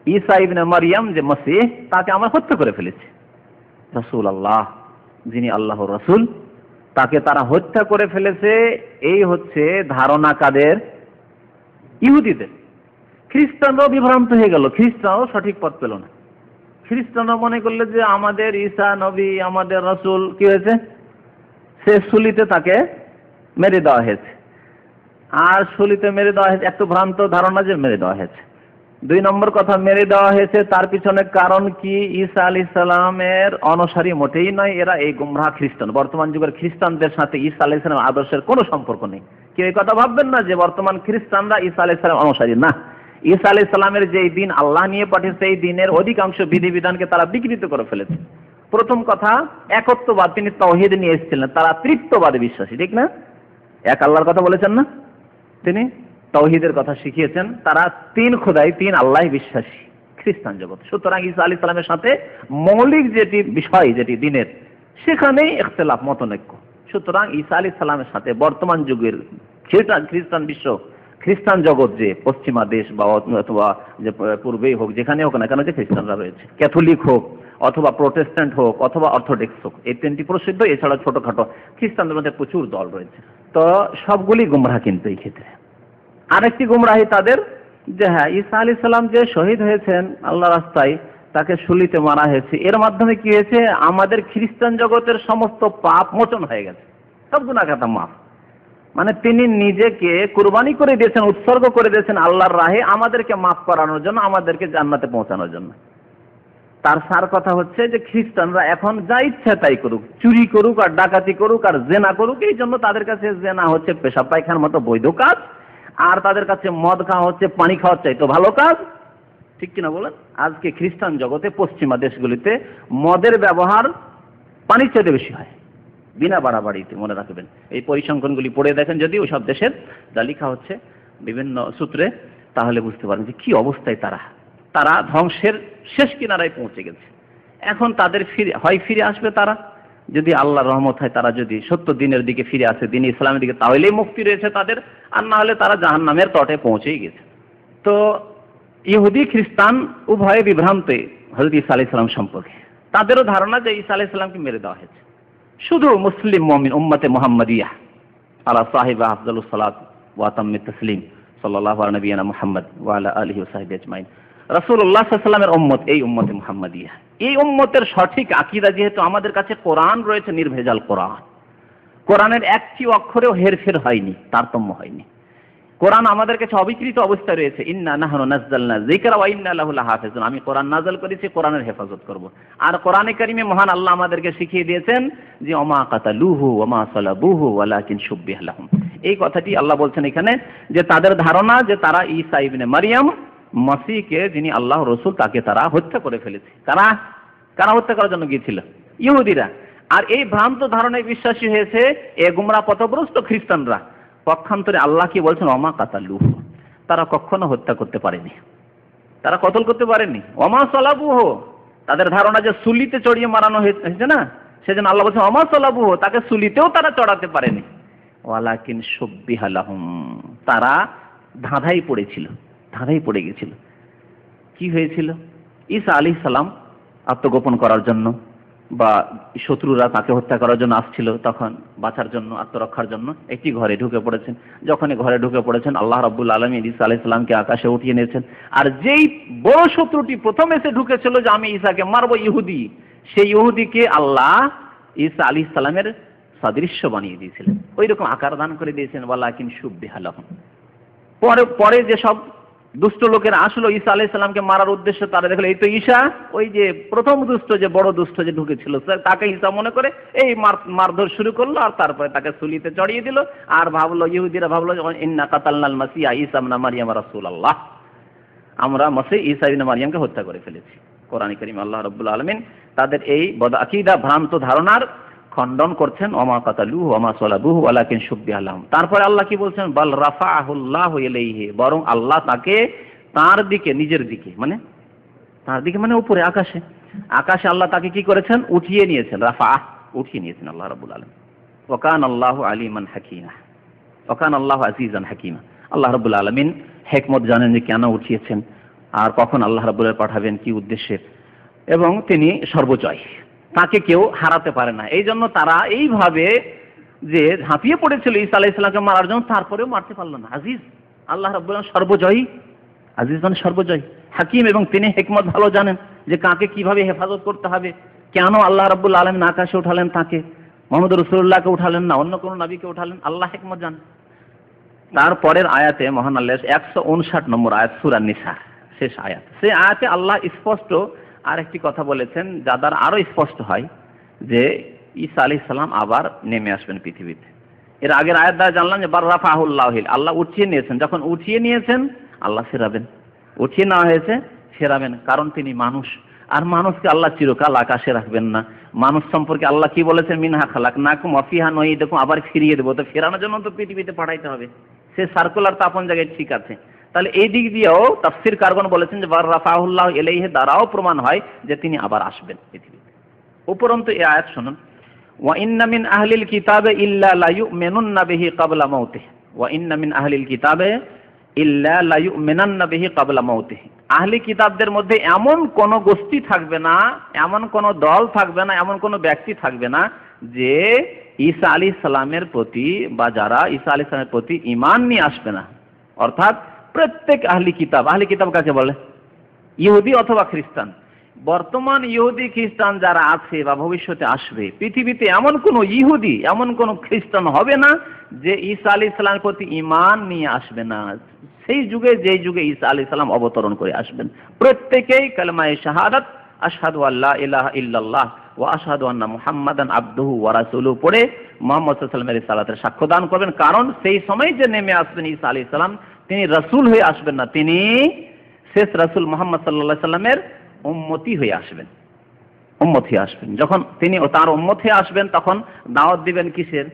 ঈসা ইবনে মারইয়াম যে মসিহ, তাকে আমরা হত্যা করে ফেলেছি। রাসূলুল্লাহ, যিনি আল্লাহর রাসূল, তাকে তারা হত্যা করে ফেলেছে, এই হচ্ছে ধারণা কাদের? ইহুদিদের। খ্রিস্টানরাও বিভ্রান্ত হয়ে গেল, খ্রিস্টানরাও সঠিক পথ পেল না। খ্রিস্টানরা মনে করলে যে আমাদের ঈসা নবী, আমাদের রাসূল কি হয়েছে, সে সুলিতে তাকে মেরে দেওয়া হয়েছে। আর সুলিতে মেরে দেওয়া হয়েছে, একটু ভ্রান্ত ধারণা যে মেরে দেওয়া হয়েছে। দুই নম্বর কথা, মেরে দেওয়া হয়েছে তার পিছনে কারণ কি? ঈসা আলাইহিস সালামের অনুসারী মোটেই নয় এরা, এই গুমরাহ খ্রিস্টান। বর্তমান যুগের খ্রিস্টানদের সাথে ঈসা আলাইহিস সালামের আদর্শের কোনো সম্পর্ক নেই। কেউ এই কথা ভাববেন না যে বর্তমান খ্রিস্টানরা ঈসা আলাইহিস সালামের অনুসারী, না। ঈসা আলাইহিস সালামের যেই দিন আল্লাহ নিয়ে পাঠিয়েছে এই দিনের অধিকাংশ বিধিবিধানকে তারা বিকৃত করে ফেলেছে। প্রথম কথা, একত্ববাদ, তিনি তাওহীদ নিয়ে এসেছিলেন, তারা তৃত্ববাদে বিশ্বাসী, ঠিক না? এক আল্লাহর কথা বলেছেন না, তিনি তাওহীদের কথা শিখিয়েছেন। তারা তিন খোদাই, তিন আল্লাহ বিশ্বাসী খ্রিস্টান জগৎ। সুতরাং ঈসা আলাইহিস সালামের সাথে মৌলিক যেটি বিষয়, যেটি দিনের, সেখানেই ইখতিলাফ, মতনৈক্য। সুতরাং ঈসা আলাইহিস সালামের সাথে বর্তমান যুগের খ্রিস্টান বিশ্ব, খ্রিস্টান জগৎ, যে পশ্চিমা দেশ বা অথবা যে পূর্বেই হোক, যেখানে হোক না কেন যে খ্রিস্টানরা রয়েছে, ক্যাথলিক হোক অথবা প্রোটেস্ট্যান্ট হোক অথবা অর্থোডক্স হোক, এই তিনটি প্রসিদ্ধ। এছাড়া ছোটখাটো খ্রিস্টানদের মধ্যে প্রচুর দল রয়েছে। তো সবগুলি গুমরাহ কিন্তু এই ক্ষেত্রে। আরেকটি গুমরাহি তাদের যে হ্যাঁ, ঈসা আলাইহিস সালাম যে শহীদ হয়েছেন আল্লাহ রাস্তায়, তাকে শুলিতে মারা হয়েছে, এর মাধ্যমে কি হয়েছে? আমাদের খ্রিস্টান জগতের সমস্ত পাপ মোচন হয়ে গেছে, সব গুনাহ খাতা মাফ। মানে তিনি নিজেকে কুরবানি করে দিয়েছেন, উৎসর্গ করে দিয়েছেন আল্লাহর রাহে, আমাদেরকে মাফ করানোর জন্য, আমাদেরকে জান্নাতে পৌঁছানোর জন্য। তার সার কথা হচ্ছে যে খ্রিস্টানরা এখন যা ইচ্ছা তাই করুক, চুরি করুক আর ডাকাতি করুক আর জেনা করুক, এই জন্য তাদের কাছে জেনা হচ্ছে পেশাব পায়খানার মতো বৈধ কাজ, আর তাদের কাছে মদ খাওয়া হচ্ছে পানি খাওয়ার চাইতে ভালো কাজ, ঠিক কিনা বলেন? আজকে খ্রিস্টান জগতে পশ্চিমা দেশগুলিতে মদের ব্যবহার পানির চাইতে বেশি হয়, বিনা বাড়াবাড়িতে, মনে রাখবেন। এই পরিসংখ্যানগুলি পড়ে দেখেন যদি ওই সব দেশের, যা লেখা হচ্ছে বিভিন্ন সূত্রে, তাহলে বুঝতে পারেন যে কি অবস্থায় তারা ধ্বংসের শেষ কিনারায় পৌঁছে গেছে। এখন তাদের হয় ফিরে আসবে তারা, যদি আল্লাহর রহমত হয়, তারা যদি সত্য দিনের দিকে ফিরে আসে, দিন ইসলামের দিকে, তাহলেই মুক্তি রয়েছে তাদের, আর না হলে তারা জাহান্নামের তটে পৌঁছেই গেছে। তো ইহুদি খ্রিস্টান উভয়ে বিভ্রান্ত হযরত ঈসা আলাইহিস সালাম সম্পর্কে। তাদেরও ধারণা যে ঈসা আলাইহিস সালামকে মেরে দেওয়া হয়েছে। শুধু মুসলিম মুমিন উম্মতে মুহাম্মাদিয়া আলা সাহিবা আফদালুস সালাত ওয়া আতাম্মিত তাসলিম সাল্লাল্লাহু আলা নবিয়িনা মুহাম্মদ ওয়া আলা আলিহি ওয়া সাহবিহি আজমাইন, রাসূলুল্লাহ সাল্লাল্লাহু আলাইহি ওয়াসাল্লামের উম্মত, এই উম্মতে মুহাম্মাদিয়া, এই উম্মতের সঠিক আকীদা যেহেতু আমাদের কাছে কোরআন রয়েছে, নির্ভেজাল কোরআন, কোরআনের একটি অক্ষরেও হেরফের হয়নি, তারতম্য হয়নি। কোরআন আমাদের কাছে অবিকৃত অবস্থায় রয়েছে। ইন্না নাহনু নাযালনা যিকরা ওয়া ইন্না লাহু লাহাফিজুন, আমি কোরআন নাযিল করেছি, কোরআনের হেফাজত করব। আর কোরআনে কারিমে মহান আল্লাহ আমাদেরকে শিখিয়ে দিয়েছেন যে ওমা কাতালুহু ওয়া মা সালাবুহু ওয়ালাকিন শুববিহা লাহুম। এই কথাটি আল্লাহ বলছেন এখানে, যে তাদের ধারণা যে তারা ঈসা ইবনে মারইয়াম, মসিহকে যিনি আল্লাহর রাসূল, তাকে তারা হত্যা করে ফেলেছে। কারা হত্যা করার জন্য গিয়েছিল? ইহুদিরা। আর এই ভ্রান্ত ধারণায় বিশ্বাসী হয়েছে এ গুমরাহ পথভ্রষ্ট খ্রিস্টানরা। পক্ষান্তরে আল্লাহ কি বলছেন? ওমা কাতালুহু, তারা কখনো হত্যা করতে পারেনি, তারা কতল করতে পারেনি। ওমা সালাবুহু, তাদের ধারণা যে সুলিতে চড়িয়ে মারানো হয়েছে না, সেজন্য আল্লাহ বলছেন ওমা সালাবুহু, তাকে সুলিতেও তারা চড়াতে পারেনি। ওয়ালাকিন শুববিহা লাহুম, তারা ধাঁধাই পড়ে গেছিল। কি হয়েছিল? ঈসা আলাইহিস সালাম আত্মগোপন করার জন্য বা শত্রুরা তাকে হত্যা করার জন্য আসছিল, তখন বাঁচার জন্য, আত্মরক্ষার জন্য একটি ঘরে ঢুকে পড়েছেন। যখনই ঘরে ঢুকে পড়েছেন, আল্লাহ রাব্বুল আলামিন ঈসা আলাইহিস সালামকে আকাশে উঠিয়ে নিয়েছেন। আর যেই বড় শত্রুটি প্রথম এসে ঢুকেছিল যে আমি ঈসাকে মারবো, ইহুদি, সেই ইহুদিকে আল্লাহ ঈসা আলাইহিস সালামের সাদৃশ্য বানিয়ে দিয়েছিলেন, ওই রকম আকার দান করে দিয়েছেন। ওয়ালাকিন শুববিহা লাহুম। পরে যে সব দুষ্ট লোকেরা আসলো ঈসা আলাইহিস সালামকে মারার উদ্দেশ্যে, তারা দেখলো এই তো ঈসা, ওই যে প্রথম দুষ্ট, যে বড় দুষ্ট যে ঢুকেছিল, তাকে ঈসা মনে করে এই মারধর শুরু করলো, আর তারপরে তাকে সুলিতে চড়িয়ে দিল। আর ভাবলো, ইহুদিরা ভাবলো, ইন্না কাতালনাল মাসিহা ঈসা ইবনে মারইয়াম রাসূলুল্লাহ, আমরা মসিহ ঈসা ইবনে মারইয়ামকে হত্যা করে ফেলেছি। কোরআন কারীম আল্লাহ রাব্বুল আলামিন তাদের এই বদআকিদা, ভ্রান্ত ধারণার খণ্ডন করছেন। ওমা কাতালুহু ওয়া মা সালাবুহু ওয়ালাকিন শুববিহা লাহুম। তারপরে আল্লাহ কি বলছেন? বাল রাফাআহুল্লাহু ইলাইহি, বরং আল্লাহ তাকে তার দিকে, নিজের দিকে, মানে তার দিকে মানে উপরে, আকাশে আল্লাহ তাকে কি করেছেন? উঠিয়ে নিয়েছেন। রাফাআহ, উঠিয়ে নিয়েছেন আল্লাহ রাব্বুল আলামিন। ওয়া কানা আল্লাহু আলিমান হাকীমা, ওয়া কানা আল্লাহু আজিজান হাকীমা। আল্লাহ রাব্বুল আলামিন হিকমত জানেন যে কেন উঠিয়েছেন, আর কখন আল্লাহ রাব্বুল আলামিন পাঠাবেন, কি উদ্দেশ্যে, এবং তিনি সর্বজয়, তাকে কেউ হারাতে পারে না। এই জন্য তারা এইভাবে যে ঝাঁপিয়ে পড়েছিল ঈসা আলাইহিস সালামকে মারার জন্য, তারপরেও মারতে পারল না। আজিজ, আল্লাহ রাব্বুল আলামিন সর্বজয়ী, আজিজ মানে সর্বজয়ী, হাকিম, এবং তিনি হিকমত ভালো জানেন যে কাকে কিভাবে হেফাজত করতে হবে। কেন আল্লাহ রাব্বুল আলামিন আকাশে উঠালেন তাকে, মুহাম্মদ রাসূলুল্লাহকে উঠালেন না, অন্য কোন নবীকে উঠালেন, আল্লাহ হিকমত জানেন। তারপরের আয়াতে মহান আল্লাহ 159 নম্বর আয়াত সূরা নিসা, শেষ আয়াত। সেই আয়াতে আল্লাহ স্পষ্ট আরেকটি কথা বলেছেন, যা দ্বারা আরো স্পষ্ট হয় যে ঈসা আলাইহিস সালাম আবার নেমে আসবেন পৃথিবীতে। এর আগের আয়াত দ্বারা জানলাম যে বার রাফাহুল্লাহ, আল্লাহ উঠিয়ে নিয়েছেন। যখন উঠিয়ে নিয়েছেন আল্লাহ ফেরাবেন, উঠিয়ে নেওয়া হয়েছে ফেরাবেন, কারণ তিনি মানুষ। আর মানুষকে আল্লাহ চিরকাল আকাশে রাখবেন না। মানুষ সম্পর্কে আল্লাহ কি বলেছেন, মিনহা খালাকনাকুম ওয়া ফিহা নুঈদুকুম, আবার ফিরিয়ে দেবো। তো ফেরানোর জন্য তো পৃথিবীতে পাঠাইতে হবে। সে সার্কুলার তো আপন জায়গায় ঠিক আছে। তাহলে এই দিক দিয়েও তাফসীর কারগণ বলেছেন যে বার রাফাহুল্লাহ ইলাইহি দ্বারাও প্রমাণ হয় যে তিনি আবার আসবেন পৃথিবীতে। উপরন্তু এই আয়াত শুনুন, ওয়া ইন্না মিন আহলিল কিতাবে ইল্লা লা ইউমিনুন্না বিহি ক্বাবলা মাউতিহি, ওয়া ইন্না মিন আহলিল কিতাবে ইল্লা লা ইউমিনান্না বিহি ক্বাবলা মাউতিহি। আহলি কিতাবদের মধ্যে এমন কোন গোষ্ঠী থাকবে না, এমন কোন দল থাকবে না, এমন কোন ব্যক্তি থাকবে না যে ঈসা আলাইহিস সালামের প্রতি বা যারা ঈসা আলাইহিস সালামের প্রতি ঈমান নিয়ে আসবে না। অর্থাৎ প্রত্যেক আহলি কিতাব, আহলি কিতাব কাকে বলে? ইহুদি অথবা খ্রিস্টান। বর্তমান ইহুদি খ্রিস্টান যারা আছে বা ভবিষ্যতে আসবে, পৃথিবীতে এমন কোন ইহুদি, এমন কোন খ্রিস্টান হবে না যে ঈসা আলাইহিস সালামের প্রতি ঈমান নিয়ে আসবে না। সেই যুগে, যে যুগে ঈসা আলাইহিস সালাম অবতরণ করে আসবেন, প্রত্যেকেই কালেমায়ে শাহাদাত আশহাদু আল্লা ইলাহা ইল্লাল্লাহ ওয়া আশহাদু আন্না মুহাম্মাদান আবদুহু ওয়া রাসূলুহু পড়ে মুহাম্মদ সাল্লাল্লাহু আলাইহি ওয়াসাল্লামের রিসালাতের সাক্ষ্য দান করবেন। কারণ সেই সময় যে নেমে আসবেন ঈসা আলাইহিস সালাম, তিনি রাসূল হয়ে আসবেন না, তিনি শেষ রাসূল মুহাম্মদ সাল্লাল্লাহু আলাইহি ওয়াসাল্লামের উম্মতি হয়ে আসবেন, উম্মত হয়ে আসবেন। যখন তিনি তার উম্মত হয়ে আসবেন, তখন দাওয়াত দিবেন কিসের?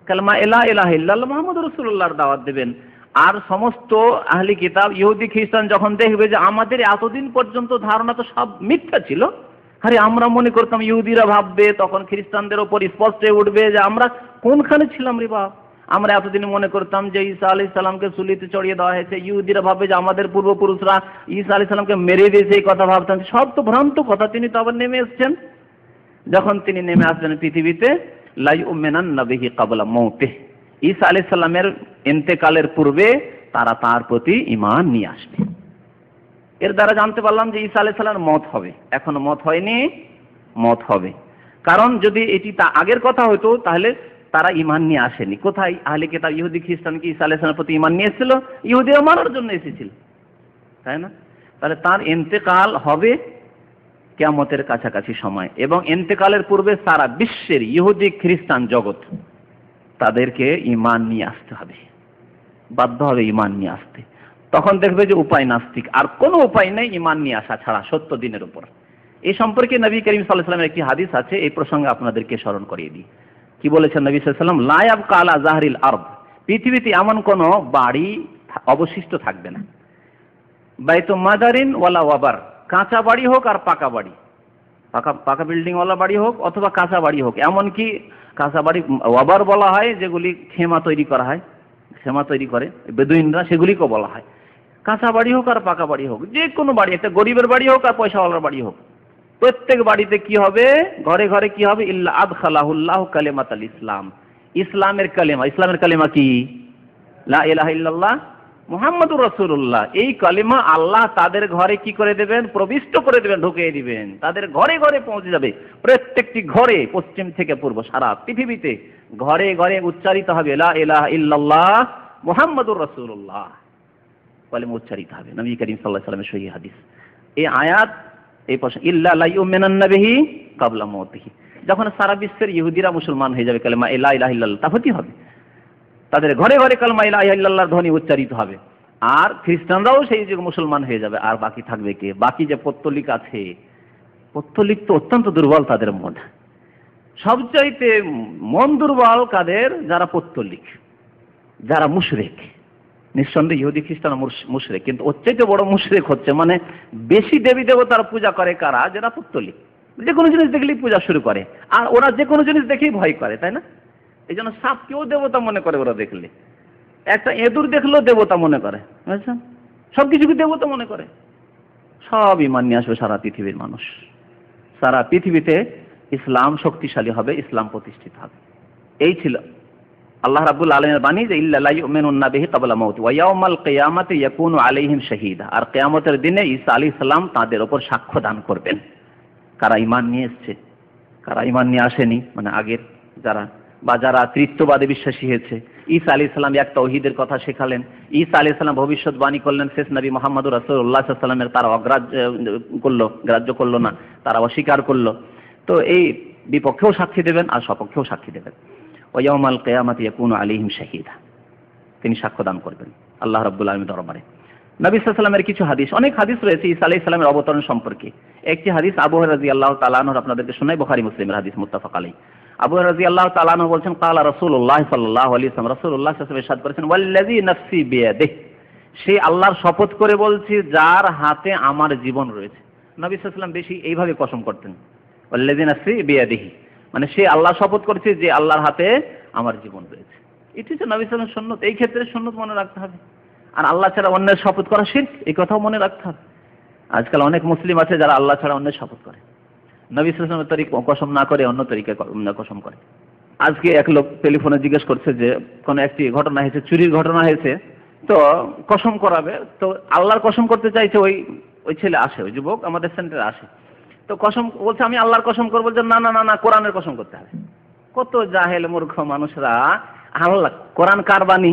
কালেমা লা ইলাহা ইল্লাল্লাহ মুহাম্মাদুর রাসূলুল্লাহর দাওয়াত দিবেন। আর সমস্ত আহলি কিতাব, ইহুদি খ্রিস্টান যখন দেখবে যে আমাদের এতদিন পর্যন্ত ধারণা তো সব মিথ্যা ছিল, আরে আমরা মনে করতাম ইহুদিরা ভাববে, তখন খ্রিস্টানদের ওপর স্পষ্ট হয়ে উঠবে যে আমরা কোনখানে ছিলাম রে বাপ, আমরা এতদিন মনে করতাম যে ঈসা আলাইহিস সালামকে সুলিতে চড়িয়ে দেওয়া হয়েছে, ইহুদিরা ভাববে যে আমাদের পূর্বপুরুষরা ঈসা আলাইহিস সালামকে মেরে দিয়েছে, এই কথা ভাবতাম। সব তো ভ্রান্ত কথা। তিনি তো আবার নেমে এসেছেন। যখন তিনি নেমে আসবেন পৃথিবীতে, লা ইউমিনান্না বিহি ক্বাবলা মাউতিহি, ঈসা আলাইহিস সালামের ইন্তেকালের পূর্বে তারা তার প্রতি ঈমান নিয়ে আসবে। এর দ্বারা জানতে পারলাম যে ঈসা আলাইহিস সালামের মওত হবে। এখনো মওত হয়নি, মওত হবে। কারণ যদি এটি তা আগের কথা হতো তাহলে তারা ঈমান নিয়ে আসেনি। কোথায়? আহলে কিতাব ইহুদি খ্রিস্টান কি ঈসা আলাইহিস সালামের প্রতি ঈমান নিয়ে এসেছিল? ইহুদিরা মারার জন্য এসেছিল, তাই না? তাহলে তার ইন্তেকাল হবে কিয়ামতের কাছাকাছি সময়, এবং ইন্তেকালের পূর্বে সারা বিশ্বের ইহুদি খ্রিস্টান জগৎ তাদেরকে ঈমান নিয়ে আসতে হবে, বাধ্য হবে ঈমান নিয়ে আসতে। তখন দেখবে যে উপায় নাস্তিক, আর কোনো উপায় নেই ঈমান নিয়ে আসা ছাড়া সত্য দিনের উপর। এই সম্পর্কে নবী করিম সাল্লাল্লাহু আলাইহি ওয়াসাল্লামের একটি হাদিস আছে, এই প্রসঙ্গে আপনাদেরকে স্মরণ করিয়ে দিই। কি বলেছেন নবী সাল্লাল্লাহু আলাইহি ওয়াসাল্লাম? লা ইয়াবকা আলা যাহরিল আরদ, পৃথিবীতে এমন কোনো বাড়ি অবশিষ্ট থাকবে না। বাইতু মাদারিন ওয়ালা ওয়াবার, কাঁচা বাড়ি হোক আর পাকা বাড়ি, পাকা বিল্ডিং ওয়ালা বাড়ি হোক অথবা কাঁচা বাড়ি হোক। এমনকি কাঁচা বাড়ি ওয়াবার বলা হয় যেগুলি খেমা তৈরি করা হয়, খেমা তৈরি করে বেদুইনরা, সেগুলিকেও বলা হয়। কাঁচা বাড়ি হোক আর পাকা বাড়ি হোক, যে কোনো বাড়ি, একটা গরিবের বাড়ি হোক আর পয়সাওয়ালার বাড়ি হোক, প্রত্যেক বাড়িতে কি হবে? ঘরে ঘরে কি হবে? ইল্লা আদখালাহুল্লাহু কালিমাতাল ইসলাম, ইসলামের কালিমা। ইসলামের কালিমা কি? লা ইলাহা ইল্লাল্লাহ মুহাম্মাদুর রাসূলুল্লাহ। এই কালিমা আল্লাহ তাদের ঘরে কি করে দেবেন? প্রবিষ্ট করে দেবেন, ঢুকিয়ে দিবেন। তাদের ঘরে ঘরে পৌঁছে যাবে। প্রত্যেকটি ঘরে, পশ্চিম থেকে পূর্ব, সারা পৃথিবীতে ঘরে ঘরে উচ্চারিত হবে লা ইলাহা ইল্লাল্লাহ মুহাম্মাদুর রাসূলুল্লাহ, কালিমা উচ্চারিত হবে। নবী করিম সাল্লাল্লাহু আলাইহি ওয়াসাল্লামের সহিহ হাদিস। এই আয়াত, এই প্রশ্ন ইল্লা লা ইউমিনান্না বিহি ক্বাবলা মাউতিহি, যখন সারা বিশ্বের ইহুদিরা মুসলমান হয়ে যাবে, কালিমা লা ইলাহা ইল্লাল্লাহ তা হতে হবে, তাদের ঘরে ঘরে কালিমা লা ইলাহা ইল্লাল্লাহর ধ্বনি উচ্চারিত হবে। আর খ্রিস্টানরাও সেই যুগে মুসলমান হয়ে যাবে। আর বাকি থাকবে কে? বাকি যে পত্তলিক আছে, পত্তলিক তো অত্যন্ত দুর্বল তাদের মন। সবচাইতে মন দুর্বল কাদের? যারা পত্তলিক, যারা মুশরিক। নিঃসন্দেহে ইহুদি খ্রিস্টান মুশরিক, কিন্তু ওর চাইতে বড় মুশরিক হচ্ছে, মানে বেশি দেবী দেবতার পূজা করে কারা? যারা পত্তলিক। যে কোনো জিনিস দেখলেই পূজা শুরু করে, আর ওরা যে কোনো জিনিস দেখেই ভয় করে, তাই না? এই জন্য সাপকেও দেবতা মনে করে ওরা, দেখলে একটা এঁদুর দেখলেও দেবতা মনে করে, বুঝছেন? সব কিছুকে দেবতা মনে করে। সব ঈমান নিয়ে আসবে সারা পৃথিবীর মানুষ, সারা পৃথিবীতে ইসলাম শক্তিশালী হবে, ইসলাম প্রতিষ্ঠিত হবে। এই ছিল আল্লাহ রাব্বুল আলামিনের বাণী যে ইল্লা লা ইউমিনুন্না বিহি ক্বাবলা মাউতি ওয়া ইয়াউমাল কিয়ামাতি ইয়াকুনু আলাইহিম শাহীদা। আর কিয়ামতের দিনে ঈসা আলাইহিস সালাম তাদের উপর সাক্ষ্য দান করবেন, কারা ঈমান নিয়ে এসেছে, কারা ঈমান নিয়ে আসেনি, মানে আগের যারা বা যারা তৃতীয়বাদে বিশ্বাসী হয়েছে, ঈসা আলাইহিস সালাম এক তাওহীদের কথা শেখালেন, ঈসা আলাইহিস সালাম ভবিষ্যৎবাণী করলেন, শেষ নবী মুহাম্মদুর রাসূলুল্লাহ সাল্লাল্লাহু আলাইহি ওয়াসাল্লামের তারা গ্রাহ্য করলো না, তারা অস্বীকার করলো। তো এই বিপক্ষেও সাক্ষী দেবেন আর সপক্ষেও সাক্ষী দেবেন। ওয়া ইয়াউমাল কিয়ামাতি ইয়াকুনু আলাইহিম শাহীদা, তিনি সাক্ষ্যদান করবেন আল্লাহ রাব্বুল আলামিনের দরবারে। নবী সাল্লাল্লাহু আলাইহি ওয়াসাল্লামের কিছু হাদিস, অনেক হাদিস রয়েছে ঈসা আলাইহিস সালামের অবতরণ সম্পর্কে। একটি হাদিস আবু হুরায়রা রাদিয়াল্লাহু তাআলা আনহু আপনাদেরকে শোনাই, বুখারী মুসলিমের হাদিস মুত্তাফাক আলাইহি। আবু হুরায়রা রাদিয়াল্লাহু তাআলা আনহু বলছেন, ক্বালা রাসূলুল্লাহ সাল্লাল্লাহু আলাইহি ওয়াসাল্লাম, রাসূলুল্লাহ সাল্লাল্লাহু আলাইহি ওয়াসাল্লাম ইরশাদ করেছেন, ওয়াল্লাযী নাফসি বিয়াদিহি, সে আল্লাহর শপথ করে বলছি যার হাতে আমার জীবন রয়েছে। নবী সাল্লাল্লাহু আলাইহি ওয়াসাল্লাম বেশি এইভাবে কসম করতেন, ওয়াল্লাযী নাফসি বিয়াদিহি, মানে সে আল্লাহ শপথ করছে যে আল্লাহর হাতে আমার জীবন রয়েছে। এটি হচ্ছে নবী সাল্লাল্লাহু আলাইহি ওয়াসাল্লামের সুন্নাত। এই ক্ষেত্রে সুন্নাত মনে রাখতে হবে। আর আল্লাহ ছাড়া অন্যের শপথ করা শিরক, এই কথাও মনে রাখতে হবে। আজকাল অনেক মুসলিম আছে যারা আল্লাহ ছাড়া অন্যের শপথ করে, নবী সাল্লাল্লাহু আলাইহি ওয়াসাল্লামের তরিকা কসম না করে অন্য তরিকায় কসম করে। আজকে এক লোক টেলিফোনে জিজ্ঞেস করছে যে কোনো একটি ঘটনা হয়েছে, চুরির ঘটনা হয়েছে, তো কসম করাবে, তো আল্লাহর কসম করতে চাইছে। ওই ছেলে আসে, ওই যুবক আমাদের সেন্টারে আসে, তো কসম বলছে আমি আল্লাহর কসম করবো, যে না না না না, কোরআনের কসম করতে হবে। কত জাহেল মূর্খ মানুষরা, আল্লাহ, কোরআন কার বাণী?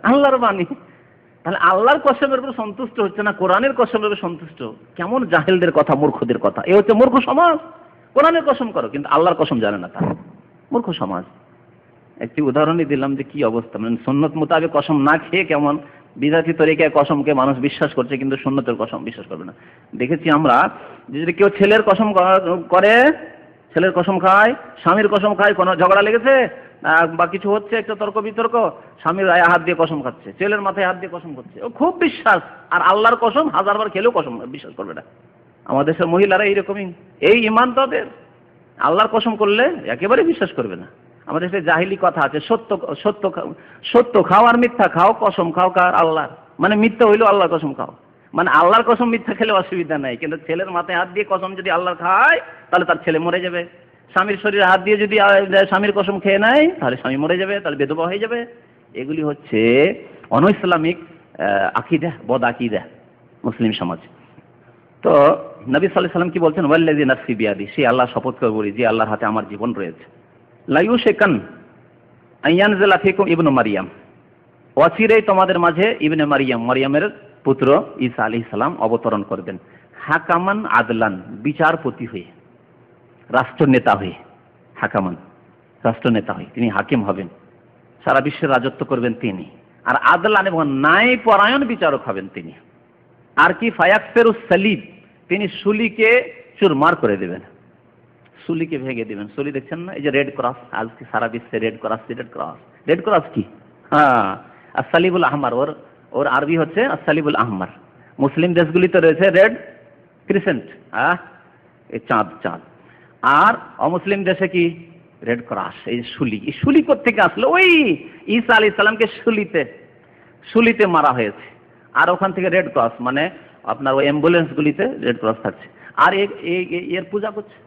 আল্লাহর বাণী। তাহলে আল্লাহর কসমের উপর সন্তুষ্ট হচ্ছে না, কোরআনের কসমের উপর সন্তুষ্ট। কেমন জাহেলদের কথা, মূর্খদের কথা। এ হচ্ছে মূর্খ সমাজ। কোরআনের কসম করো কিন্তু আল্লাহর কসম জানে না, তারা মূর্খ সমাজ। একটি উদাহরণই দিলাম যে কি অবস্থা, মানে সুন্নত মোতাবেক কসম না খেয়ে কেমন বিদাতি তরিকায় কসমকে মানুষ বিশ্বাস করছে, কিন্তু সুন্নতের কসম বিশ্বাস করবে না। দেখেছি আমরা, যদি কেউ ছেলের কসম করে, ছেলের কসম খায়, স্বামীর কসম খায়, কোনো ঝগড়া লেগেছে বা কিছু হচ্ছে, একটা তর্ক বিতর্ক, স্বামীর গায়ে হাত দিয়ে কসম খাচ্ছে, ছেলের মাথায় হাত দিয়ে কসম করছে, ও খুব বিশ্বাস। আর আল্লাহর কসম হাজারবার খেলেও কসম বিশ্বাস করবে না। আমাদের দেশের মহিলারা এইরকমই, এই ঈমান তাদের। আল্লাহর কসম করলে একেবারে বিশ্বাস করবে না। আমাদের দেশে জাহিলি কথা আছে, সত্য খাও আর মিথ্যা খাও, কসম খাও কার? আল্লাহ। মানে মিথ্যা হইলেও আল্লাহর কসম খাও, মানে আল্লাহর কসম মিথ্যা খেলে অসুবিধা নাই, কিন্তু ছেলের মাথায় হাত দিয়ে কসম যদি আল্লাহর খায় তাহলে তার ছেলে মরে যাবে। স্বামীর শরীরে হাত দিয়ে যদি স্বামীর কসম খেয়ে নেয় তাহলে স্বামী মরে যাবে, তাহলে বিধবা হয়ে যাবে। এগুলি হচ্ছে অনইসলামিক আকীদা, বদ আকীদা মুসলিম সমাজ। তো নবী সাল্লাল্লাহু আলাইহি ওয়াসাল্লাম কি বলছেন? ওয়াল্লাযী নাফসি বিয়াদি, সে আল্লাহ শপথ করে বলি যে আল্লাহর হাতে আমার জীবন রয়েছে। লা ইউশিকান আইয়ানজিলা ফিকুম ইবনু মারইয়াম, অচিরেই তোমাদের মাঝে ইবনে মারইয়াম, মারইয়ামের পুত্র ঈসা আলাইহিস সালাম অবতরণ করবেন। হাকামান আদলান, বিচারপতি হয়ে, রাষ্ট্রনেতা হয়ে। হাকামান, রাষ্ট্রনেতা হয়ে, তিনি হাকিম হবেন, সারা বিশ্বের রাজত্ব করবেন তিনি। আর আদলান এবং ন্যায় পরায়ণ বিচারক হবেন তিনি। আর কি? ফায়াকসিরুস সালিব, তিনি সুলিকে চুরমার করে দেবেন, সুলিকে ভেঙে দেবেন। সুলি দেখছেন না, এই যে রেড ক্রস, আজকে সারা বিশ্বে রেড ক্রস। রেড ক্রস কি? হ্যাঁ, আসসালিবুল আহমার, ওর আরবি হচ্ছে আসসালিবুল আহমার। মুসলিম দেশগুলিতে রয়েছে রেড ক্রিসেন্ট, এই চাঁদ। আর অমুসলিম দেশে কি? Red cross. এই সুলি, এই সুলি কোত্থেকে আসলো? ওই ঈসা আলাইহিস সালামকে সুলিতে মারা হয়েছে। আর ওখান থেকে রেড ক্রস, মানে আপনার ওই অ্যাম্বুলেন্স গুলিতে রেড ক্রস থাকছে। আর এর পূজা করছে,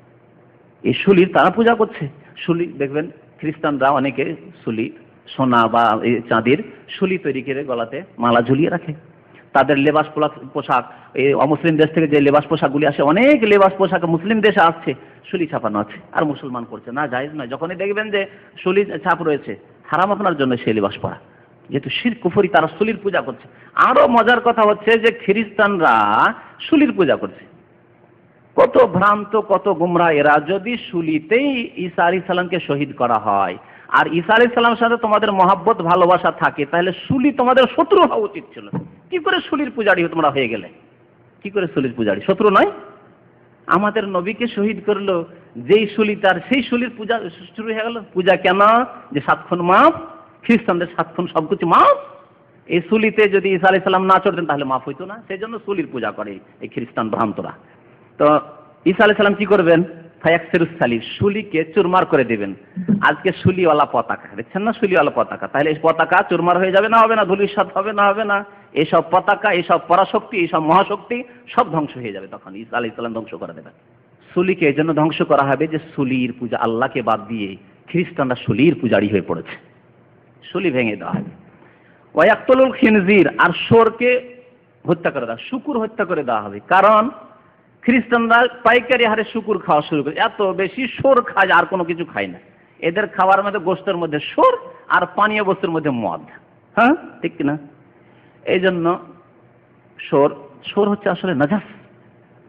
এই সুলির তারা পূজা করছে। সুলি দেখবেন খ্রিস্টানরা অনেকে সুলি, সোনা বা চাঁদির সুলি তৈরি করে গলাতে মালা ঝুলিয়ে রাখে। তাদের লেবাস পোশাক, এই অমুসলিম দেশ থেকে যে লেবাস পোশাকগুলি আসে, অনেক লেবাস পোশাক মুসলিম দেশে আসছে, সুলি ছাপানো আছে, আর মুসলমান করছে না, জায়েজ নয়। যখনই দেখবেন যে সুলি ছাপ রয়েছে, হারাম আপনার জন্য সেই লেবাস পরা, যেহেতু শিরক কুফরি, তারা সুলির পূজা করছে। আরো মজার কথা হচ্ছে যে খ্রিস্টানরা সুলির পূজা করছে। কত ভ্রান্ত, কত গুমরা এরা। যদি সুলিতেই ঈসা আলাইহিস সালামকে শহীদ করা হয় আর ঈসা আলাইহিস সালামের সাথে তোমাদের মহব্বত ভালোবাসা থাকে, তাহলে সুলি তোমাদের শত্রু হওয়া উচিত ছিল। কি করে সুলির পূজারী তোমরা হয়ে গেলে? কি করে সুলির পূজারী? শত্রু নয়? আমাদের নবীকে শহীদ করলো যেই সুলি, তার সেই সুলির পূজা শুরু হয়ে গেল। পূজা কেন? যে 7 খুন মাফ, খ্রিস্টানদের 7 খুন সবকিছু মাফ। এই সুলিতে যদি ঈসা আলাইহিস সালাম না চড়তেন তাহলে মাফ হইতো না। সেই জন্য সুলির পূজা করে এই খ্রিস্টান ভ্রান্তরা। তো ঈসা আলাইহিস সালাম কি করবেন? ফায়াকসিরুস সালিব, সুলিকে চুরমার করে দেবেন। আজকে সুলিওয়ালা পতাকা দেখছেন না, সুলিওয়ালা পতাকা, তাহলে এই পতাকা চুরমার হয়ে যাবে না, হবে না? ধূলিসাৎ হবে না, হবে না? এইসব পতাকা, এইসব পরাশক্তি, এইসব মহাশক্তি সব ধ্বংস হয়ে যাবে, তখন ঈসা আলাইহিস সালাম ধ্বংস করে দেবেন। সুলিকে এই জন্য ধ্বংস করা হবে যে সুলির পূজা, আল্লাহকে বাদ দিয়ে খ্রিস্টানরা সুলির পূজারী হয়ে পড়েছে, সুলি ভেঙে দেওয়া হবে। ওয়ায়াকতুলুল খিনজির, আর শোরকে হত্যা করে দেওয়া, শুকুর হত্যা করে দেওয়া হবে। কারণ খ্রিস্টানরা পাইকারি হারে শুকুর খাওয়া শুরু করে, এত বেশি শোর খায় আর কোনো কিছু খায় না। এদের খাওয়ার মধ্যে গোশতের মধ্যে সুর আর পানীয় বস্তুর মধ্যে মদ। হ্যাঁ, ঠিক কিনা? এই জন্য সুর হচ্ছে আসলে নাজাস।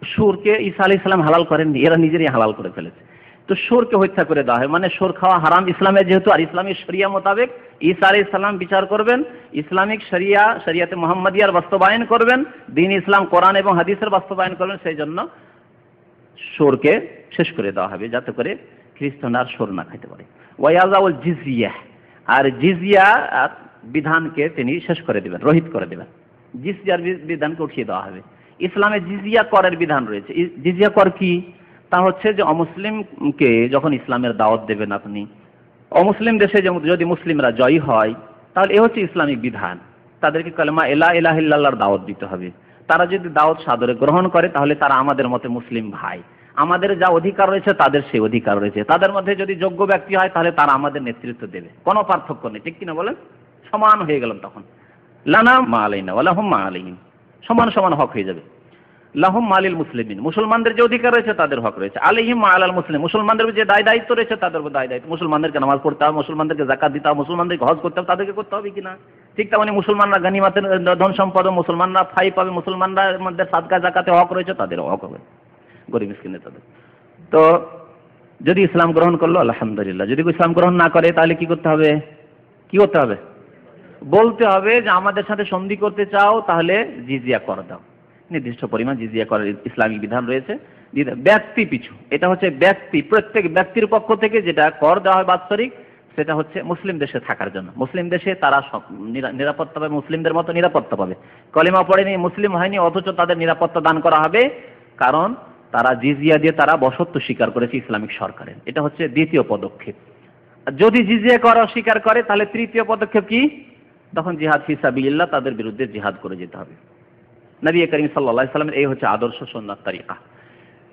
সুরকে ঈসা আলাইহিস সালাম হালাল করেননি, এরা নিজেরই হালাল করে ফেলেছে। তো সুরকে হত্যা করে দেওয়া হয়, মানে সুর খাওয়া হারাম ইসলামে যেহেতু, আর ইসলামিক শরিয়া মোতাবেক ঈসা আলাইহিস সালাম বিচার করবেন, ইসলামিক শরিয়াতে মুহাম্মাদিয়ার বাস্তবায়ন করবেন, দ্বীন ইসলাম কোরআন এবং হাদিসের বাস্তবায়ন করবেন। সেই জন্য সুরকে শেষ করে দেওয়া হবে, যাতে করে খ্রিস্টান আর সুর না খাইতে পারে। ওয়ায়াজাউল জিজিয়া, আর জিজিয়া বিধানকে তিনি শেষ করে দেবেন, রহিত করে দেবেন। জিজিয়ার বিধানকে উঠিয়ে দেওয়া হবে। ইসলামে জিজিয়া করের বিধান রয়েছে। জিজিয়া কর কি? তা হচ্ছে যে অমুসলিমকে যখন ইসলামের দাওয়াত দেবেন আপনি, অমুসলিম দেশে যদি মুসলিমরা জয়ী হয়, তাহলে এ হচ্ছে ইসলামিক বিধান। তাদেরকে কালেমা লা ইলাহা ইল্লাল্লাহর দাওয়াত দিতে হবে। তারা যদি দাওয়াত সাদরে গ্রহণ করে, তাহলে তারা আমাদের মতে মুসলিম ভাই। আমাদের যা অধিকার রয়েছে তাদের সেই অধিকার রয়েছে। তাদের মধ্যে যদি যোগ্য ব্যক্তি হয়, তাহলে তারা আমাদের নেতৃত্ব দেবে, কোনো পার্থক্য নেই। ঠিক কিনা বলেন? সমান হয়ে গেলাম তখন। লানা মা আলাইনা ওয়া লাহুম মা আলাইহিম, সমান সমান হক হয়ে যাবে। লাহুম মালিল মুসলিমিন, মুসলমানদের যে অধিকার রয়েছে তাদের হক রয়েছে। আলাইহিম মা আলাল মুসলিম, মুসলমানদের যে দায় দায়িত্ব রয়েছে তাদের দায় দায়িত্ব। মুসলমানদেরকে নামাজ পড়তে হবে, মুসলমানদেরকে যাকাত দিতে হবে, মুসলমানদেরকে হজ করতে হবে, তাদেরকে করতে হবে কিনা? ঠিক তেমনি মুসলমানরা গানিমাতের ধন সম্পদ, মুসলমানরা ফাই পাবে, মুসলমানরা মধ্যে সাদকা যাকাতে হক রয়েছে, তাদের হক হবে, গরিব মিসকিনের তাদের। তো যদি ইসলাম গ্রহণ করলো আলহামদুলিল্লাহ, যদি ইসলাম গ্রহণ না করে তাহলে কি করতে হবে? কি করতে হবে? বলতে হবে যে আমাদের সাথে সন্ধি করতে চাও তাহলে জিজিয়া কর দাও। নির্দিষ্ট পরিমাণ জিজিয়া করার ইসলামিক বিধান রয়েছে ব্যক্তি পিছু। এটা হচ্ছে ব্যক্তি, প্রত্যেক ব্যক্তির পক্ষ থেকে যেটা কর দেওয়া হয় বাৎসরিক, সেটা হচ্ছে মুসলিম দেশে থাকার জন্য। মুসলিম দেশে তারা সব নিরাপত্তা পাবে, মুসলিমদের মতো নিরাপত্তা পাবে। কলিমা পড়েনি, মুসলিম হয়নি, অথচ তাদের নিরাপত্তা দান করা হবে, কারণ তারা জিজিয়া দিয়ে তারা বশত্ব স্বীকার করেছে ইসলামিক সরকারের। এটা হচ্ছে দ্বিতীয় পদক্ষেপ। যদি জিজিয়া করা অস্বীকার করে, তাহলে তৃতীয় পদক্ষেপ কি? তখন জিহাদ ফি সাবিলিল্লাহ, তাদের বিরুদ্ধে জিহাদ করে যেতে হবে। নবী করিম সাল্লাল্লাহু আলাইহি সাল্লামের এই হচ্ছে আদর্শ সুন্নাত তরিকা।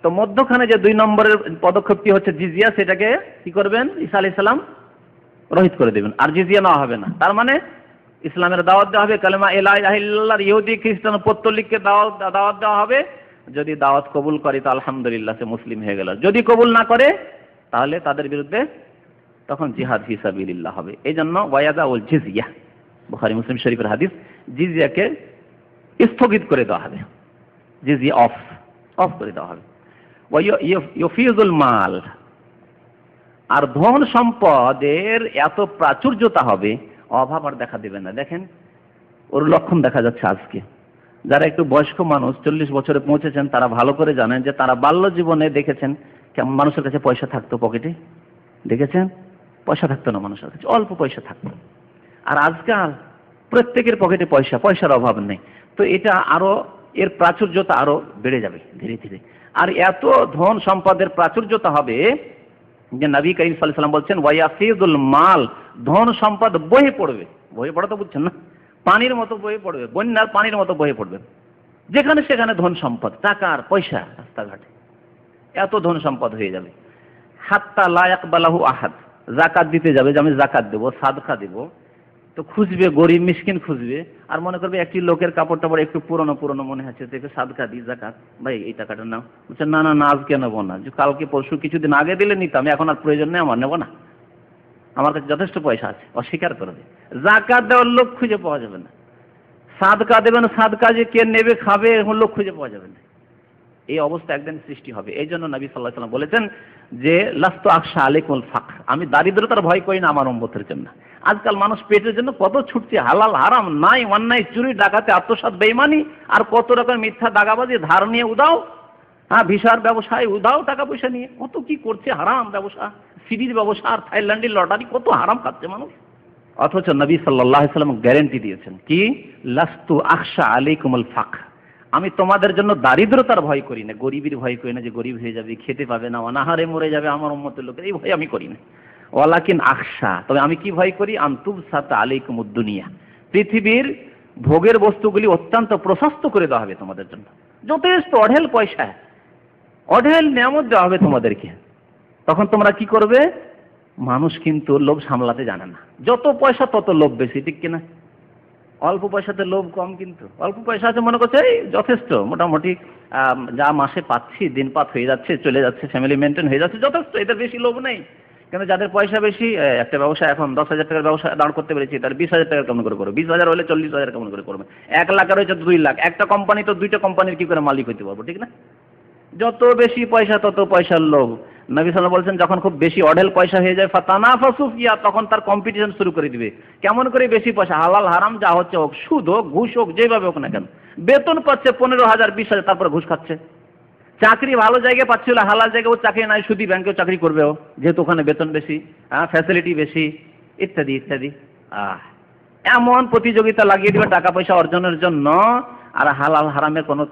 তো মধ্যখানে যে 2 নম্বরের পদক্ষেপটি হচ্ছে জিজিয়া, সেটাকে কি করবেন? ঈসা আলাইহিস সালাম রহিত করে দেবেন, আর জিজিয়া নেওয়া হবে না। তার মানে ইসলামের দাওয়াত দেওয়া হবে, কালেমা লা ইলাহা ইল্লাল্লাহ, ইহুদি খ্রিস্টান পৌত্তলিককে দাওয়াত দেওয়া হবে। যদি দাওয়াত কবুল করে তো আলহামদুলিল্লাহ, সে মুসলিম হয়ে গেল। যদি কবুল না করে, তাহলে তাদের বিরুদ্ধে তখন জিহাদ ফি সাবিলিল্লাহ হবে। এই জন্য ওয়ায়াদাউল জিজিয়া, বুখারী মুসলিম শরীফের হাদিস, জিজিয়াকে স্থগিত করে দেওয়া হবে, জিজিয়া অফ করে দেওয়া হবে। ইউফিজুল মাল, আর ধন সম্পদের এত প্রাচুর্যতা হবে, অভাব আর দেখা দেবে না। দেখেন ওর লক্ষণ দেখা যাচ্ছে আজকে। যারা একটু বয়স্ক মানুষ, 40 বছরে পৌঁছেছেন, তারা ভালো করে জানেন যে তারা বাল্য জীবনে দেখেছেন কেমন মানুষের কাছে পয়সা থাকতো, পকেটে দেখেছেন পয়সা থাকতো না মানুষের কাছে, অল্প পয়সা থাকতো। আর আজকাল প্রত্যেকের পকেটে পয়সার অভাব নেই। তো এটা আরো, এর প্রাচুর্যতা আরো বেড়ে যাবে ধীরে ধীরে। আর এত ধন সম্পদের প্রাচুর্যতা হবে যে নবী করিম সাল্লাল্লাহু আলাইহি ওয়াসাল্লাম বলছেন ওয়ায়াফিদুল মাল, ধন সম্পদ বয়ে পড়বে। বয়ে পড়া তো বুঝছেন না, পানির মতো বয়ে পড়বে, বন্যার পানির মতো বয়ে পড়বে। যেখানে সেখানে ধন সম্পদ, টাকার পয়সা, রাস্তাঘাটে এত ধন সম্পদ হয়ে যাবে। হাত্তা লা ইয়াকবালাহু আহাদ, যাকাত দিতে যাবে যে আমি যাকাত দেবো, সাদকা দেবো, তো খুঁজবে, গরিব মিসকিন খুঁজবে, আর মনে করবে একটি লোকের কাপড় টাপড় একটু পুরনো মনে হচ্ছে, একটু সাদকা দিই, যাকাত, ভাই এই টাকাটা নাও। বলছে না আজকে নেবো না, যে কালকে পরশু কিছুদিন আগে দিলে নিতাম, এখন আর প্রয়োজন নেই, আমার নেবো না, আমার কাছে যথেষ্ট পয়সা আছে। অস্বীকার করে দেয়। যাকাত দেওয়ার লোক খুঁজে পাওয়া যাবে না। সাদকা দেবেন, সাদকা যে কে নেবে খাবে, এরকম লোক খুঁজে পাওয়া যাবে না। এই অবস্থা একদিন সৃষ্টি হবে। এই জন্য নবী সাল্লাল্লাহু আলাইহি ওয়াসাল্লাম বলেছেন যে লাস্তু আখশা আলাইকুল ফাকর, আমি দারিদ্রতার ভয় করি না আমার উম্মতের জন্য। আজকাল মানুষ পেটের জন্য কত ছুটছে, হালাল হারাম নাই, অন্যায়, চুরি, ডাকাতি, আত্মসাৎ, বেঈমানি, আর কত রকম মিথ্যা দাগাবাজি, ধার নিয়ে উদাও, ভিসার ব্যবসায় উদাও, টাকা পয়সা নিয়ে কত কি করছে, হারাম ব্যবসা, সিডির ব্যবসা, আর থাইল্যান্ডের লটারি, কত হারাম খাচ্ছে মানুষ। অথচ নবী সাল্লাল্লাহু আলাইহি ওয়াসাল্লাম গ্যারান্টি দিয়েছেন কি, লাস্তু আখশা আলাইকুমুল ফাকর, আমি তোমাদের জন্য দারিদ্রতার ভয় করি না, গরিবের ভয় করি না, যে গরিব হয়ে যাবে, খেতে পাবে না, অনাহারে মরে যাবে আমার উম্মতের লোকের, এই ভয় আমি করি না। ওয়ালাকিন আখশা, তবে আমি কি ভয় করি, আনতুবসাতা আলাইকুমুদ দুনিয়া, পৃথিবীর ভোগের বস্তুগুলি অত্যন্ত প্রশস্ত করে দেওয়া হবে তোমাদের জন্য, যথেষ্ট অঢেল পয়সা, অঢেল নিয়ামত দেওয়া হবে তোমাদেরকে। তখন তোমরা কি করবে? মানুষ কিন্তু লোভ সামলাতে জানে না, যত পয়সা তত লোভ বেশি, ঠিক কিনা? অল্প পয়সাতে লোভ কম, কিন্তু অল্প পয়সা আছে মনে করছে এই যথেষ্ট, মোটামুটি যা মাসে পাচ্ছি দিনপাত হয়ে যাচ্ছে, চলে যাচ্ছে, ফ্যামিলি মেনটেন হয়ে যাচ্ছে, যথেষ্ট, এদের বেশি লোভ নেই। কিন্তু যাদের পয়সা বেশি, একটা ব্যবসা এখন 10,000 টাকার ব্যবসা দাঁড় করতে পেরেছি, তার 20,000 টাকা কেমন করে করবে, 20,000 হলে 40,000 কেমন করে করবে, 1 লাখের হয়েছে 2 লাখ, একটা কোম্পানি তো 2টা কোম্পানির কি করে মালিক হইতে পারবো, ঠিক না? যত বেশি পয়সা তত পয়সার লোভ। নবী সাল্লাল্লাহু বলছেন যখন খুব বেশি অঢেল পয়সা হয়ে যায় ফাতানাফাসু ফিয়া, তখন তার কম্পিটিশন শুরু করে দিবে। কেমন করে বেশি পয়সা, হালাল হারাম যা হচ্ছে হোক, সুদ হোক, ঘুষ হোক, যেভাবে হোক না কেন, বেতন পাচ্ছে 15,000 20,000, তারপরে ঘুষ খাচ্ছে। চাকরি ভালো জায়গায় পাচ্ছিল, হালাল জায়গায় ও চাকরি নাই, সুদী ব্যাংকেও চাকরি করবে ও, যেহেতু ওখানে বেতন বেশি, ফ্যাসিলিটি বেশি, ইত্যাদি ইত্যাদি। এমন প্রতিযোগিতা লাগিয়ে দিবে টাকা পয়সা অর্জনের জন্য, আর হালাল হারামের কোনো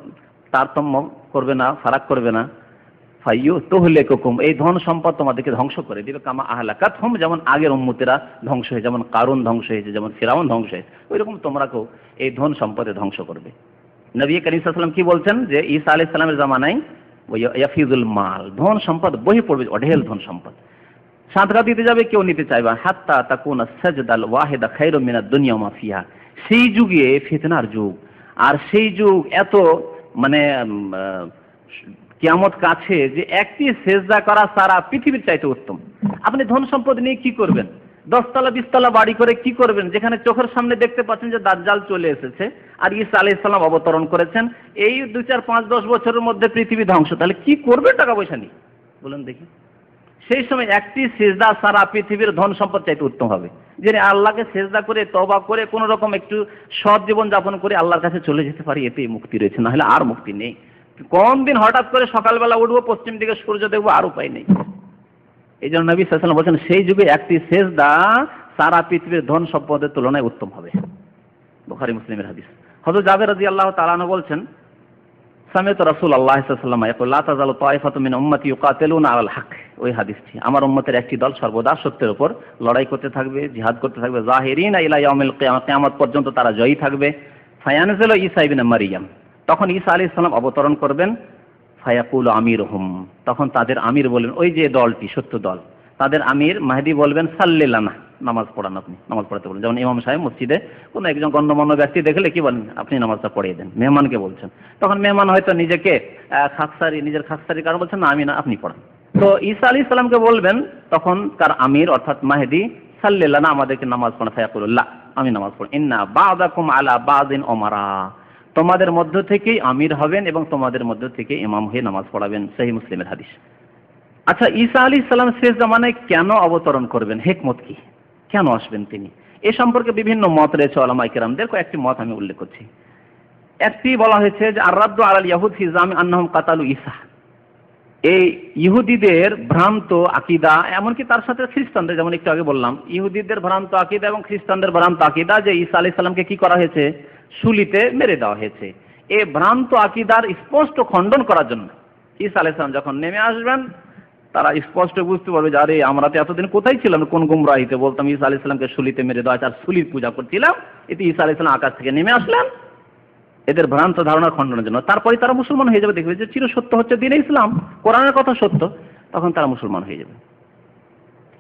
তারতম্য করবে না, ফারাক করবে না। ফাইয়ু তুহলিকুকুম, এই ধন সম্পদ তোমাদেরকে ধ্বংস করে দিবে, কামা আহলাকাতহুম, যেমন আগের উম্মতেরা ধ্বংস হয়েছে, যেমন কারুন ধ্বংস হয়েছে, যেমন ফিরাউন ধ্বংস হয়েছে, ওইরকম তোমরাকেও এই ধন সম্পদে ধ্বংস করবে। নবী করিম সাল্লাল্লাহু আলাইহি ওয়াসাল্লাম কি বলছেন যে ঈসা আলাইহিস সালামের জামানায় ইয়াফিজুল মাল, ধন সম্পদ বহি পড়বে, অঢেল ধন সম্পদ। সাদকা দিতে যাবে, কেউ নিতে চাইবে, হাত্তা তাকুনা সাজদাল ওয়াহিদা খায়রুম মিনাদ দুনিয়া ওয়া মা ফিহা। সেই যুগে ফিতনার যুগ, আর সেই যুগ এত মানে কিয়ামত কাছে যে একটি সেজদা করা সারা পৃথিবীর চাইতে উত্তম। আপনি ধন সম্পদ নিয়ে কি করবেন? 10 তলা 20 তলা বাড়ি করে কি করবেন, যেখানে চোখের সামনে দেখতে পাচ্ছেন যে দাজ্জাল চলে এসেছে আর ঈসা আলাইহিস সালাম অবতরণ করেছেন, এই 2, 4, 5, 10 বছরের মধ্যে পৃথিবী ধ্বংস, তাহলে কি করবেন টাকা পয়সা নিয়ে বলুন দেখি? সেই সময় একটি সেজদা সারা পৃথিবীর ধন সম্পদ চাইতে উত্তম হবে। যে আল্লাহকে সেজদা করে তওবা করে কোন রকম একটু সৎ জীবন যাপন করে আল্লাহর কাছে চলে যেতে পারি, এতেই মুক্তি রয়েছে, না হলে আর মুক্তি নেই। কোন দিন হঠাৎ করে সকালবেলা উঠবো, পশ্চিম দিকে সূর্য দেখবো, আর উপায় নেই। এই জন্য নবী সাল্লাল্লাহু আলাইহি ওয়াসাল্লাম বলেছেন সেই যুগে একটি সেজদা সারা পৃথিবীর ধন সম্পদের তুলনায় উত্তম হবে। বুখারী মুসলিমের হাদিস। হযরত জাবের রাদিয়াল্লাহু তাআলা আনহু বলছেন, সামি'তু রাসূলুল্লাহ সাল্লাল্লাহু আলাইহি ওয়াসাল্লাম ইয়াকুল লা তাযালু তায়ফাতু মিন উম্মতি ইউকাতিলুনা আলাল হক। ওই হাদিসটি, আমার উম্মতের একটি দল সর্বদা সত্যের উপর লড়াই করতে থাকবে, জিহাদ করতে থাকবে, যাহিরিনা ইলা ইয়াউমিল কিয়ামা, কিয়ামত পর্যন্ত তারা জয়ী থাকবে। ফায়ানজিলু ঈসা ইবনে মারইয়াম, তখন ঈসা আলাইহিস সালাম অবতরণ করবেন। ফায়াকুলু আমিরুহুম, তখন তাদের আমির বলবেন, ওই যে দলটি সত্য দল, তাদের আমির মাহদী বলবেন, সাল্লি লানা, নামাজ পড়ান, আপনি নামাজ পড়াতে বলেন। যেমন ইমাম সাহেব মসজিদে কোনো একজন গণ্যমান্য ব্যক্তি দেখলে কি বলেন, আপনি নামাজটা পড়িয়ে দেন, মেহমানকে বলছেন। তখন মেহমান হয়তো নিজেকে নিজের খাকসারির কারণ বলছেন, না আমি না, আপনি পড়ান। তো ঈসা আলাইহিস সালামকে বলবেন তখন তার আমির অর্থাৎ মাহদী, সাল্লি লানা, আমাদেরকে নামাজ পড়ান। ফায়াকুলু লা, আমি নামাজ পড়ি। ইন্না বা'দাকুম আলা বা'দিন উমারা, তোমাদের মধ্য থেকেই আমির হবেন এবং তোমাদের মধ্য থেকে ইমাম হয়ে নামাজ পড়াবেন। সহিহ মুসলিমের হাদিস। আচ্ছা, ঈসা আলাইহিস সালাম শেষ জামানায় কেন অবতরণ করবেন, হিকমত কি, কেন আসবেন তিনি, এ সম্পর্কে বিভিন্ন মত রয়েছে উলামায়ে কেরামদের। কয়েকটি মত আমি উল্লেখ করছি। একটি বলা হয়েছে যে আর-রাদ্দু আলাল ইয়াহুদ ফি জামি আন্নাহুম কাতালু ঈসা, এই ইহুদিদের ভ্রান্ত আকীদা, এমনকি তার সাথে খ্রিস্টানদের, যেমন একটু আগে বললাম, ইহুদিদের ভ্রান্ত আকীদা এবং খ্রিস্টানদের ভ্রান্ত আকীদা যে ঈসা আলাইহিস সালামকে কি করা হয়েছে, শুলিতে মেরে দেওয়া হয়েছে। এই ভ্রান্ত আকীদার স্পষ্ট খণ্ডন করার জন্য ঈসা আলাইহিস সালাম যখন নেমে আসবেন, তারা স্পষ্ট বুঝতে পারবে যে আরে আমরা তো এতদিন কোথায় ছিলাম, কোন গুমরাহিতে বলতাম ঈসা আলাইহিস সালামকে শুলিতে মেরে দেওয়া, আর শুলির পূজা করছিলাম, এতে ঈসা আলাইহিস সালাম আকাশ থেকে নেমে আসলেন এদের ভ্রান্ত ধারণার খণ্ডনের জন্য। তারপরে তারা মুসলমান হয়ে যাবে, দেখবে যে চির সত্য হচ্ছে দ্বীন ইসলাম, কোরআনের কথা সত্য, তখন তারা মুসলমান হয়ে যাবে।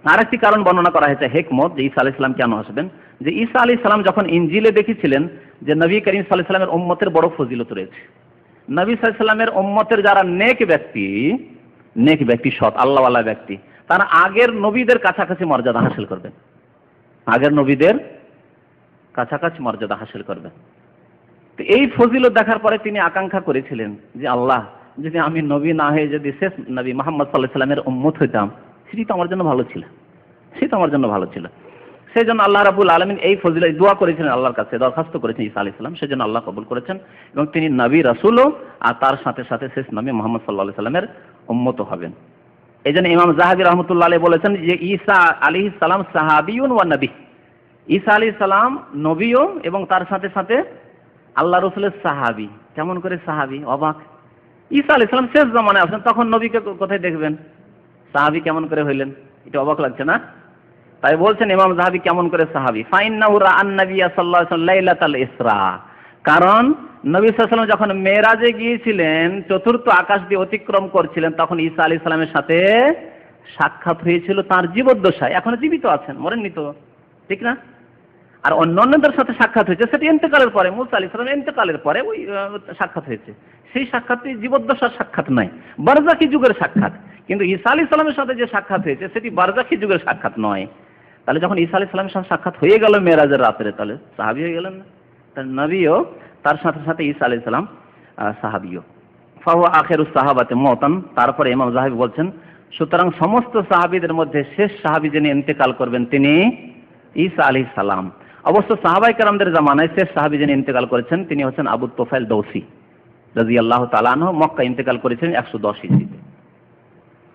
আরেকটি কারণ বর্ণনা করা হয়েছে হিকমত, যে ঈসা আলাইহিস সালাম কেন আসবেন, যে ঈসা আলাইহিস সালাম যখন ইনজিলে দেখেছিলেন যে নবী করিম সাল্লাল্লাহু আলাইহি ওয়াসাল্লামের উম্মতের বড় ফজিলত রয়েছে, নবী সাল্লাল্লাহু আলাইহি ওয়াসাল্লামের উম্মতের যারা নেক ব্যক্তি সৎ আল্লাহওয়ালা ব্যক্তি, তারা আগের নবীদের কাছাকাছি মর্যাদা হাসিল করবেন, আগের নবীদের কাছাকাছি মর্যাদা হাসিল করবেন। তো এই ফজিলত দেখার পরে তিনি আকাঙ্ক্ষা করেছিলেন যে আল্লাহ, যদি আমি নবী না হয়ে যদি শেষ নবী মুহাম্মদ সাল্লাল্লাহু আলাইহি ওয়াসাল্লামের উম্মত হইতাম, সেটি তো আমার জন্য ভালো ছিল। সেই জন্য আল্লাহ রাব্বুল আলামিন এই ফজিলত দোয়া করেছিলেন, আল্লাহর কাছে দরখাস্ত করেছেন ঈসা আলাইহিস সালাম, সেজন্য আল্লাহ কবুল করেছেন এবং তিনি নবী রাসূলও, আর তার সাথে সাথে শেষ নবী মুহাম্মদ সাল্লাল্লাহু আলাইহি ওয়াসাল্লামের উম্মত হবেন। এই জন্য ইমাম যাহাবী রাহমাতুল্লাহ আলাইহি বলেছেন যে ঈসা আলাইহিস সালাম সাহাবিয়ুন ওয়া নবী, ঈসা আলাইহিস সালাম নবীও এবং তার সাথে সাথে আল্লাহ রাসূলের সাহাবী। কেমন করে সাহাবী? অবাক। ঈসা আলাইহিস সালাম শেষ জামানায় আসেন, তখন নবীকে কোথায় দেখবেন, সাহাবী কেমন করে হইলেন? এটা অবাক লাগছে না? তাই বলছেন ইমাম যাহাবী কেমন করে সাহাবী, ফাইন্নাহু রাআন নাবিয়্যা সাল্লাল্লাহু আলাইহি ওয়াসাল্লাম লাইলাতাল ইসরা, কারণ নবী সাল্লাল্লাহু আলাইহি ওয়াসাল্লাম যখন মেরাজে গিয়েছিলেন, চতুর্থ আকাশ দিয়ে অতিক্রম করছিলেন, তখন ঈসা আলাইহিস সালামের সাথে সাক্ষাৎ হয়েছিল তার জীবদ্দশায়, এখনো জীবিত আছেন, মরেননি তো, ঠিক না? আর অন্যান্যদের সাথে সাক্ষাৎ হয়েছে সেটি ইন্তেকালের পরে, মুসা আলাইহিস সালামের ইন্তেকালের পরে ওই সাক্ষাৎ হয়েছে। সেই সাক্ষাৎটি জীবদ্দশার সাক্ষাৎ নয়, বারজাকি যুগের সাক্ষাৎ। কিন্তু ঈসা আলাইহিস সালামের সাথে যে সাক্ষাৎ হয়েছে সেটি বারজাখী যুগের সাক্ষাৎ নয়। তাহলে যখন ঈসা আলাইহিস সালামের সাথে সাক্ষাৎ হয়ে গেল মেরাজের রাতে, তাহলে সাহাবী হয়ে গেলেন না? তার নবীও তার সাথে সাথে ঈসা আলাইহিস সালাম সাহাবীও। ফাহুয়া আখিরুস সাহাবাতে মওতান। তারপরে ইমাম যাহাবী বলছেন, সুতরাং সমস্ত সাহাবীদের মধ্যে শেষ সাহাবী যিনি ইন্তেকাল করবেন তিনি ঈসা আলাইহিস সালাম। অবশ্য সাহাবায়ে কেরামদের জামানায় শেষ সাহাবী যিনি ইন্তেকাল করেছেন তিনি হচ্ছেন আবু তুফাইল দৌসি রাদিয়াল্লাহু তাআলা আনহু, মক্কা ইন্তেকাল করেছিলেন 110 হিজরিতে।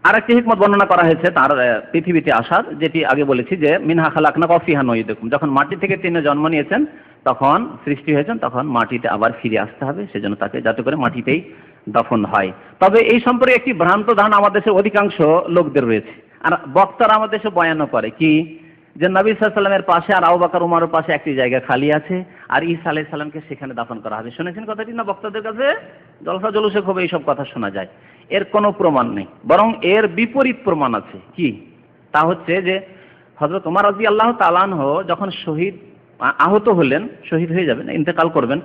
আরেকটি হিকমত বর্ণনা করা হয়েছে তার পৃথিবীতে আসার, যেটি আগে বলেছি যে মিনহা খালাকনাকুম ওয়া ফিহা নুঈদুকুম। যখন মাটি থেকে তিনি জন্ম নিয়েছেন, তখন সৃষ্টি হয়েছেন, তখন মাটিতে আবার ফিরে আসতে হবে, সেজন্য তাকে যাতে করে মাটিতেই দফন হয়। তবে এই সম্পর্কে একটি ভ্রান্ত ধারণা আমাদের দেশের অধিকাংশ লোকদের রয়েছে, আর বক্তারা আমাদের দেশে বয়ানও করে কি, যে নবী সাল্লাল্লাহু আলাইহি ওয়াসাল্লামের পাশে আর আবু বকর উমরের পাশে একটি জায়গা খালি আছে আর ঈসা আলাইহিস সালামকে সেখানে দাফন করা হবে। শুনেছেন কথাটি না? বক্তাদের কাছে জলসা জলুসে খুব এইসব কথা শোনা যায়। এর কোনো প্রমাণ নেই, বরং এর বিপরীত প্রমাণ আছে। কি? তা হচ্ছে যে হযরত ওমর রাদিয়াল্লাহু তাআলা আনহু যখন আহত হলেন, শহীদ হয়ে যাবেন, ইন্তেকাল করবেন,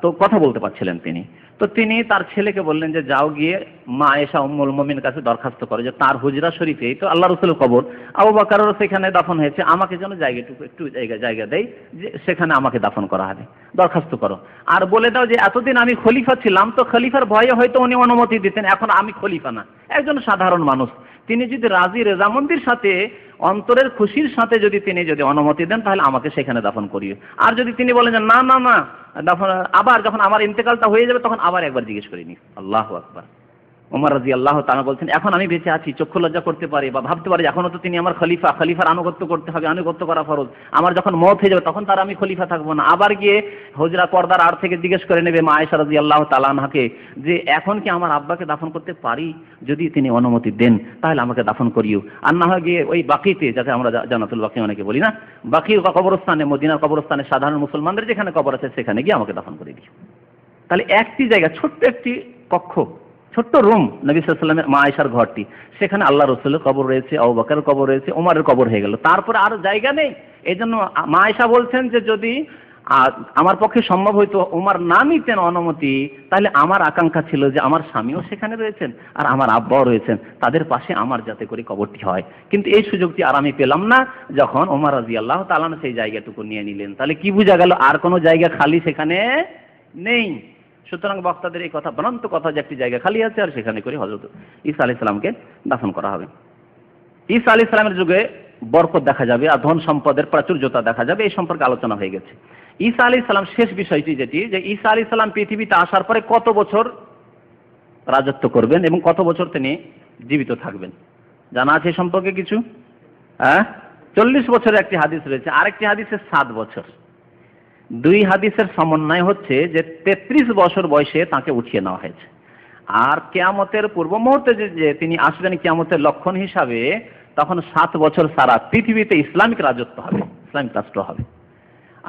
তো কথা বলতে পারছিলেন তিনি, তো তিনি তার ছেলেকে বললেন যে যাও গিয়ে মা আয়েশা উম্মুল মুমিনের কাছে দরখাস্ত করে যে তার হুজরা শরীফেই তো আল্লাহ রাসূলের কবর, আবু বকরেরও সেখানে দাফন হয়েছে, আমাকে যেন একটু জায়গা দেয় যে সেখানে আমাকে দাফন করা হবে, দরখাস্ত করো। আর বলে দাও যে এতদিন আমি খলিফা ছিলাম, তো খলিফার ভয়ে হয়তো উনি অনুমতি দিতেন, এখন আমি খলিফা না, একজন সাধারণ মানুষ, তিনি যদি রাজি রেজামন্দির সাথে অন্তরের খুশির সাথে তিনি যদি অনুমতি দেন তাহলে আমাকে সেখানে দাফন করিও। আর যদি তিনি বলেন যে না না না দাফন, আবার যখন আমার ইন্তেকালটা হয়ে যাবে তখন আবার একবার জিজ্ঞেস করে নি। আল্লাহু আকবার। ওমর রাদিয়াল্লাহু তাআলা বলছেন, এখন আমি বেঁচে আছি, চক্ষু লজ্জা করতে পারি বা ভাবতে পারি এখনো তো তিনি আমার খলিফা, খলিফার আনুগত্য করতে হবে, আনুগত্য করা ফরজ, আমার যখন মওত হয়ে যাবে তখন তার আমি খলিফা থাকবো না। আবার গিয়ে হুজরা পর্দার আড় থেকে জিজ্ঞেস করে নেবে মা আয়েশা রাদিয়াল্লাহু তাআলা আনহাকে যে এখন কি আমার আব্বাকে দাফন করতে পারি, যদি তিনি অনুমতি দেন তাহলে আমাকে দাফন করিও, আর না হয় গিয়ে ওই বাকিতে, যাতে আমরা জান্নাতুল বাকি অনেকে বলি না, বাকি কবরস্থানে, মদিনার কবরস্থানে সাধারণ মুসলমানদের যেখানে কবর আছে সেখানে গিয়ে আমাকে দাফন করে দিও। তাহলে একটি জায়গা, ছোট্ট একটি কক্ষ, ছোট্ট রুম, নবী সাল্লাল্লাহু আলাইহি ওয়াসাল্লামের মা আয়েশার ঘরটি, সেখানে আল্লাহ রাসূলের কবর রয়েছে, আবু বকরের কবর রয়েছে, ওমরের কবর হয়ে গেল, তারপরে আর জায়গা নেই। এই জন্য মা আয়েশা বলছেন যে যদি আমার পক্ষে সম্ভব হইতো ওমর না নিতেন অনুমতি, তাহলে আমার আকাঙ্ক্ষা ছিল যে আমার স্বামীও সেখানে রয়েছেন আর আমার আব্বাও রয়েছেন, তাদের পাশে আমার যাতে করে কবরটি হয়। কিন্তু এই সুযোগটি আর আমি পেলাম না যখন ওমর রাদিয়াল্লাহু তাআলা সেই জায়গাটুকু নিয়ে নিলেন। তাহলে কি বোঝা গেল? আর কোনো জায়গা খালি সেখানে নেই। সুতরাং বক্তাদের এই কথা ভ্রান্ত কথা যে একটি জায়গা খালি আছে আর সেখানে করে হযরত ঈসা আলাইহিস সালামকে দাফন করা হবে। ঈসা আলাইহিস সালামের যুগে বরকত দেখা যাবে আর ধন সম্পদের প্রাচুর্যতা দেখা যাবে, এই সম্পর্কে আলোচনা হয়ে গেছে। ঈসা আলাইহিস সালাম, শেষ বিষয়টি যেটি, যে ঈসা আলাইহিস সালাম পৃথিবীতে আসার পরে কত বছর রাজত্ব করবেন এবং কত বছর তিনি জীবিত থাকবেন, জানা আছে সম্পর্কে কিছু? 40 বছরের একটি হাদিস রয়েছে, আরেকটি হাদিসে 7 বছর। দুই হাদিসের সমন্বয় হচ্ছে যে 33 বছর বয়সে তাকে উঠিয়ে নেওয়া হয়েছে। আর কিয়ামতের পূর্ব মুহূর্তে যে তিনি আসবেন কিয়ামতের লক্ষণ হিসাবে, তখন 7 বছর সারা পৃথিবীতে ইসলামিক রাজত্ব হবে, ইসলামিক রাষ্ট্র হবে,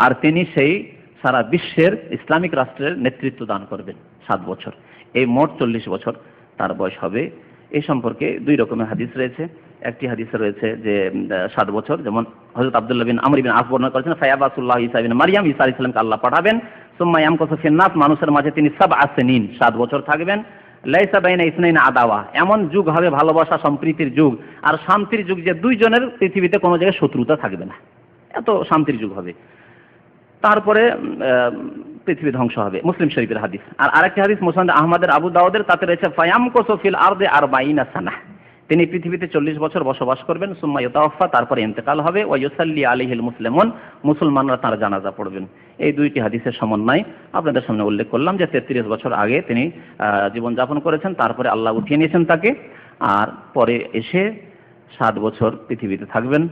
আর তিনি সেই সারা বিশ্বের ইসলামিক রাষ্ট্রের নেতৃত্ব দান করবেন 7 বছর। এই মোট 40 বছর তার বয়স হবে। এই সম্পর্কে দুই রকমের হাদিস রয়েছে। একটি হাদিসে রয়েছে যে 7 বছর, যেমন হযরত আব্দুল্লাহ বিন আমর বিন আস বর্ণনা করেছেন, ফায়াবাসুল্লাহ ঈসা ইবনে মারইয়াম, ঈসা আলাইহিস সালামকে আল্লাহ পাঠাবেন, সুম্মা ইয়ামকুসু ফিন নাস, মানুষের মাঝে তিনি 7 সিনিন, 7 বছর থাকবেন, লাইসা বাইনা ইসনাইন আদাওয়া, এমন যুগ হবে ভালোবাসা সম্প্রীতির যুগ আর শান্তির যুগ, যে দুইজনের পৃথিবীতে কোনো জায়গায় শত্রুতা থাকবে না, এত শান্তির যুগ হবে। তারপরে পৃথিবী ধ্বংস হবে, মুসলিম শরীফের হাদিস। আর আরেকটি হাদিস মুসনাদ আহমদের, আবু দাউদের, তাতে রয়েছে ফায়ামকুসু ফিল আরদি 40 সানাহ, তিনি পৃথিবীতে 40 বছর বসবাস করবেন, সুম্মা ইউতাওয়াফা, তারপরে ইন্তেকাল হবে, ওয়া ইউসাল্লি আলাইহিল মুসলিমুন, মুসলমানরা তার জানাজা পড়বেন। এই দুইটি হাদিসের সমন্বয় আপনাদের সামনে উল্লেখ করলাম যে 33 বছর আগে তিনি জীবনযাপন করেছেন, তারপরে আল্লাহ উঠিয়ে নিয়েছেন তাকে, আর পরে এসে 7 বছর পৃথিবীতে থাকবেন।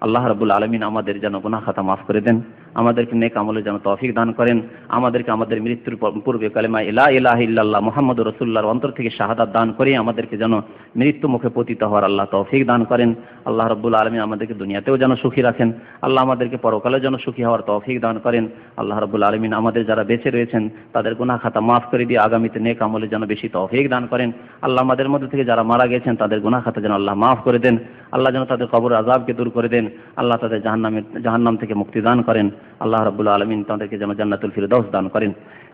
আল্লাহ রাব্বুল আলামিন আমাদের যেন গুনাহ খাতা মাফ করে দেন, আমাদেরকে নেক আমলের যেন তৌফিক দান করেন, আমাদেরকে আমাদের মৃত্যুর পূর্বে কালেমা লা ইলাহা ইল্লাল্লাহ মুহাম্মাদুর রাসূলুল্লাহর অন্তর থেকে শাহাদাত দান করে আমাদেরকে যেন মৃত্যু মুখে পতিত হওয়ার আল্লাহ তৌফিক দান করেন। আল্লাহ রাব্বুল আলামিন আমাদেরকে দুনিয়াতেও যেন সুখী রাখেন, আল্লাহ আমাদেরকে পরকালে যেন সুখী হওয়ার তৌফিক দান করেন। আল্লাহ রাব্বুল আলামিন আমাদের যারা বেঁচে রয়েছেন তাদের গুনাহ খাতা মাফ করে দিয়ে আগামীতে নেক আমলে যেন বেশি তৌফিক দান করেন। আল্লাহ আমাদের মধ্যে থেকে যারা মারা গেছেন তাদের গুনাহ খাতা যেন আল্লাহ মাফ করে দেন, আল্লাহ যেন তাদের কবর আযাবকে দূর করে দেন, আল্লাহ তাদের জাহান্নাম থেকে মুক্তি দান করেন। আল্লাহ রাব্বুল আলামিন তাদেরকে যেন জান্নাতুল ফিরদাউস দান করেন,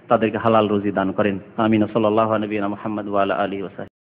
তাদেরকে হালাল রুজি দান করেন। আমিন। সাল্লাল্লাহু আলা নবিয়িনা মুহাম্মদ ওয়া আলা আলিহি ওয়া সাহবিহি।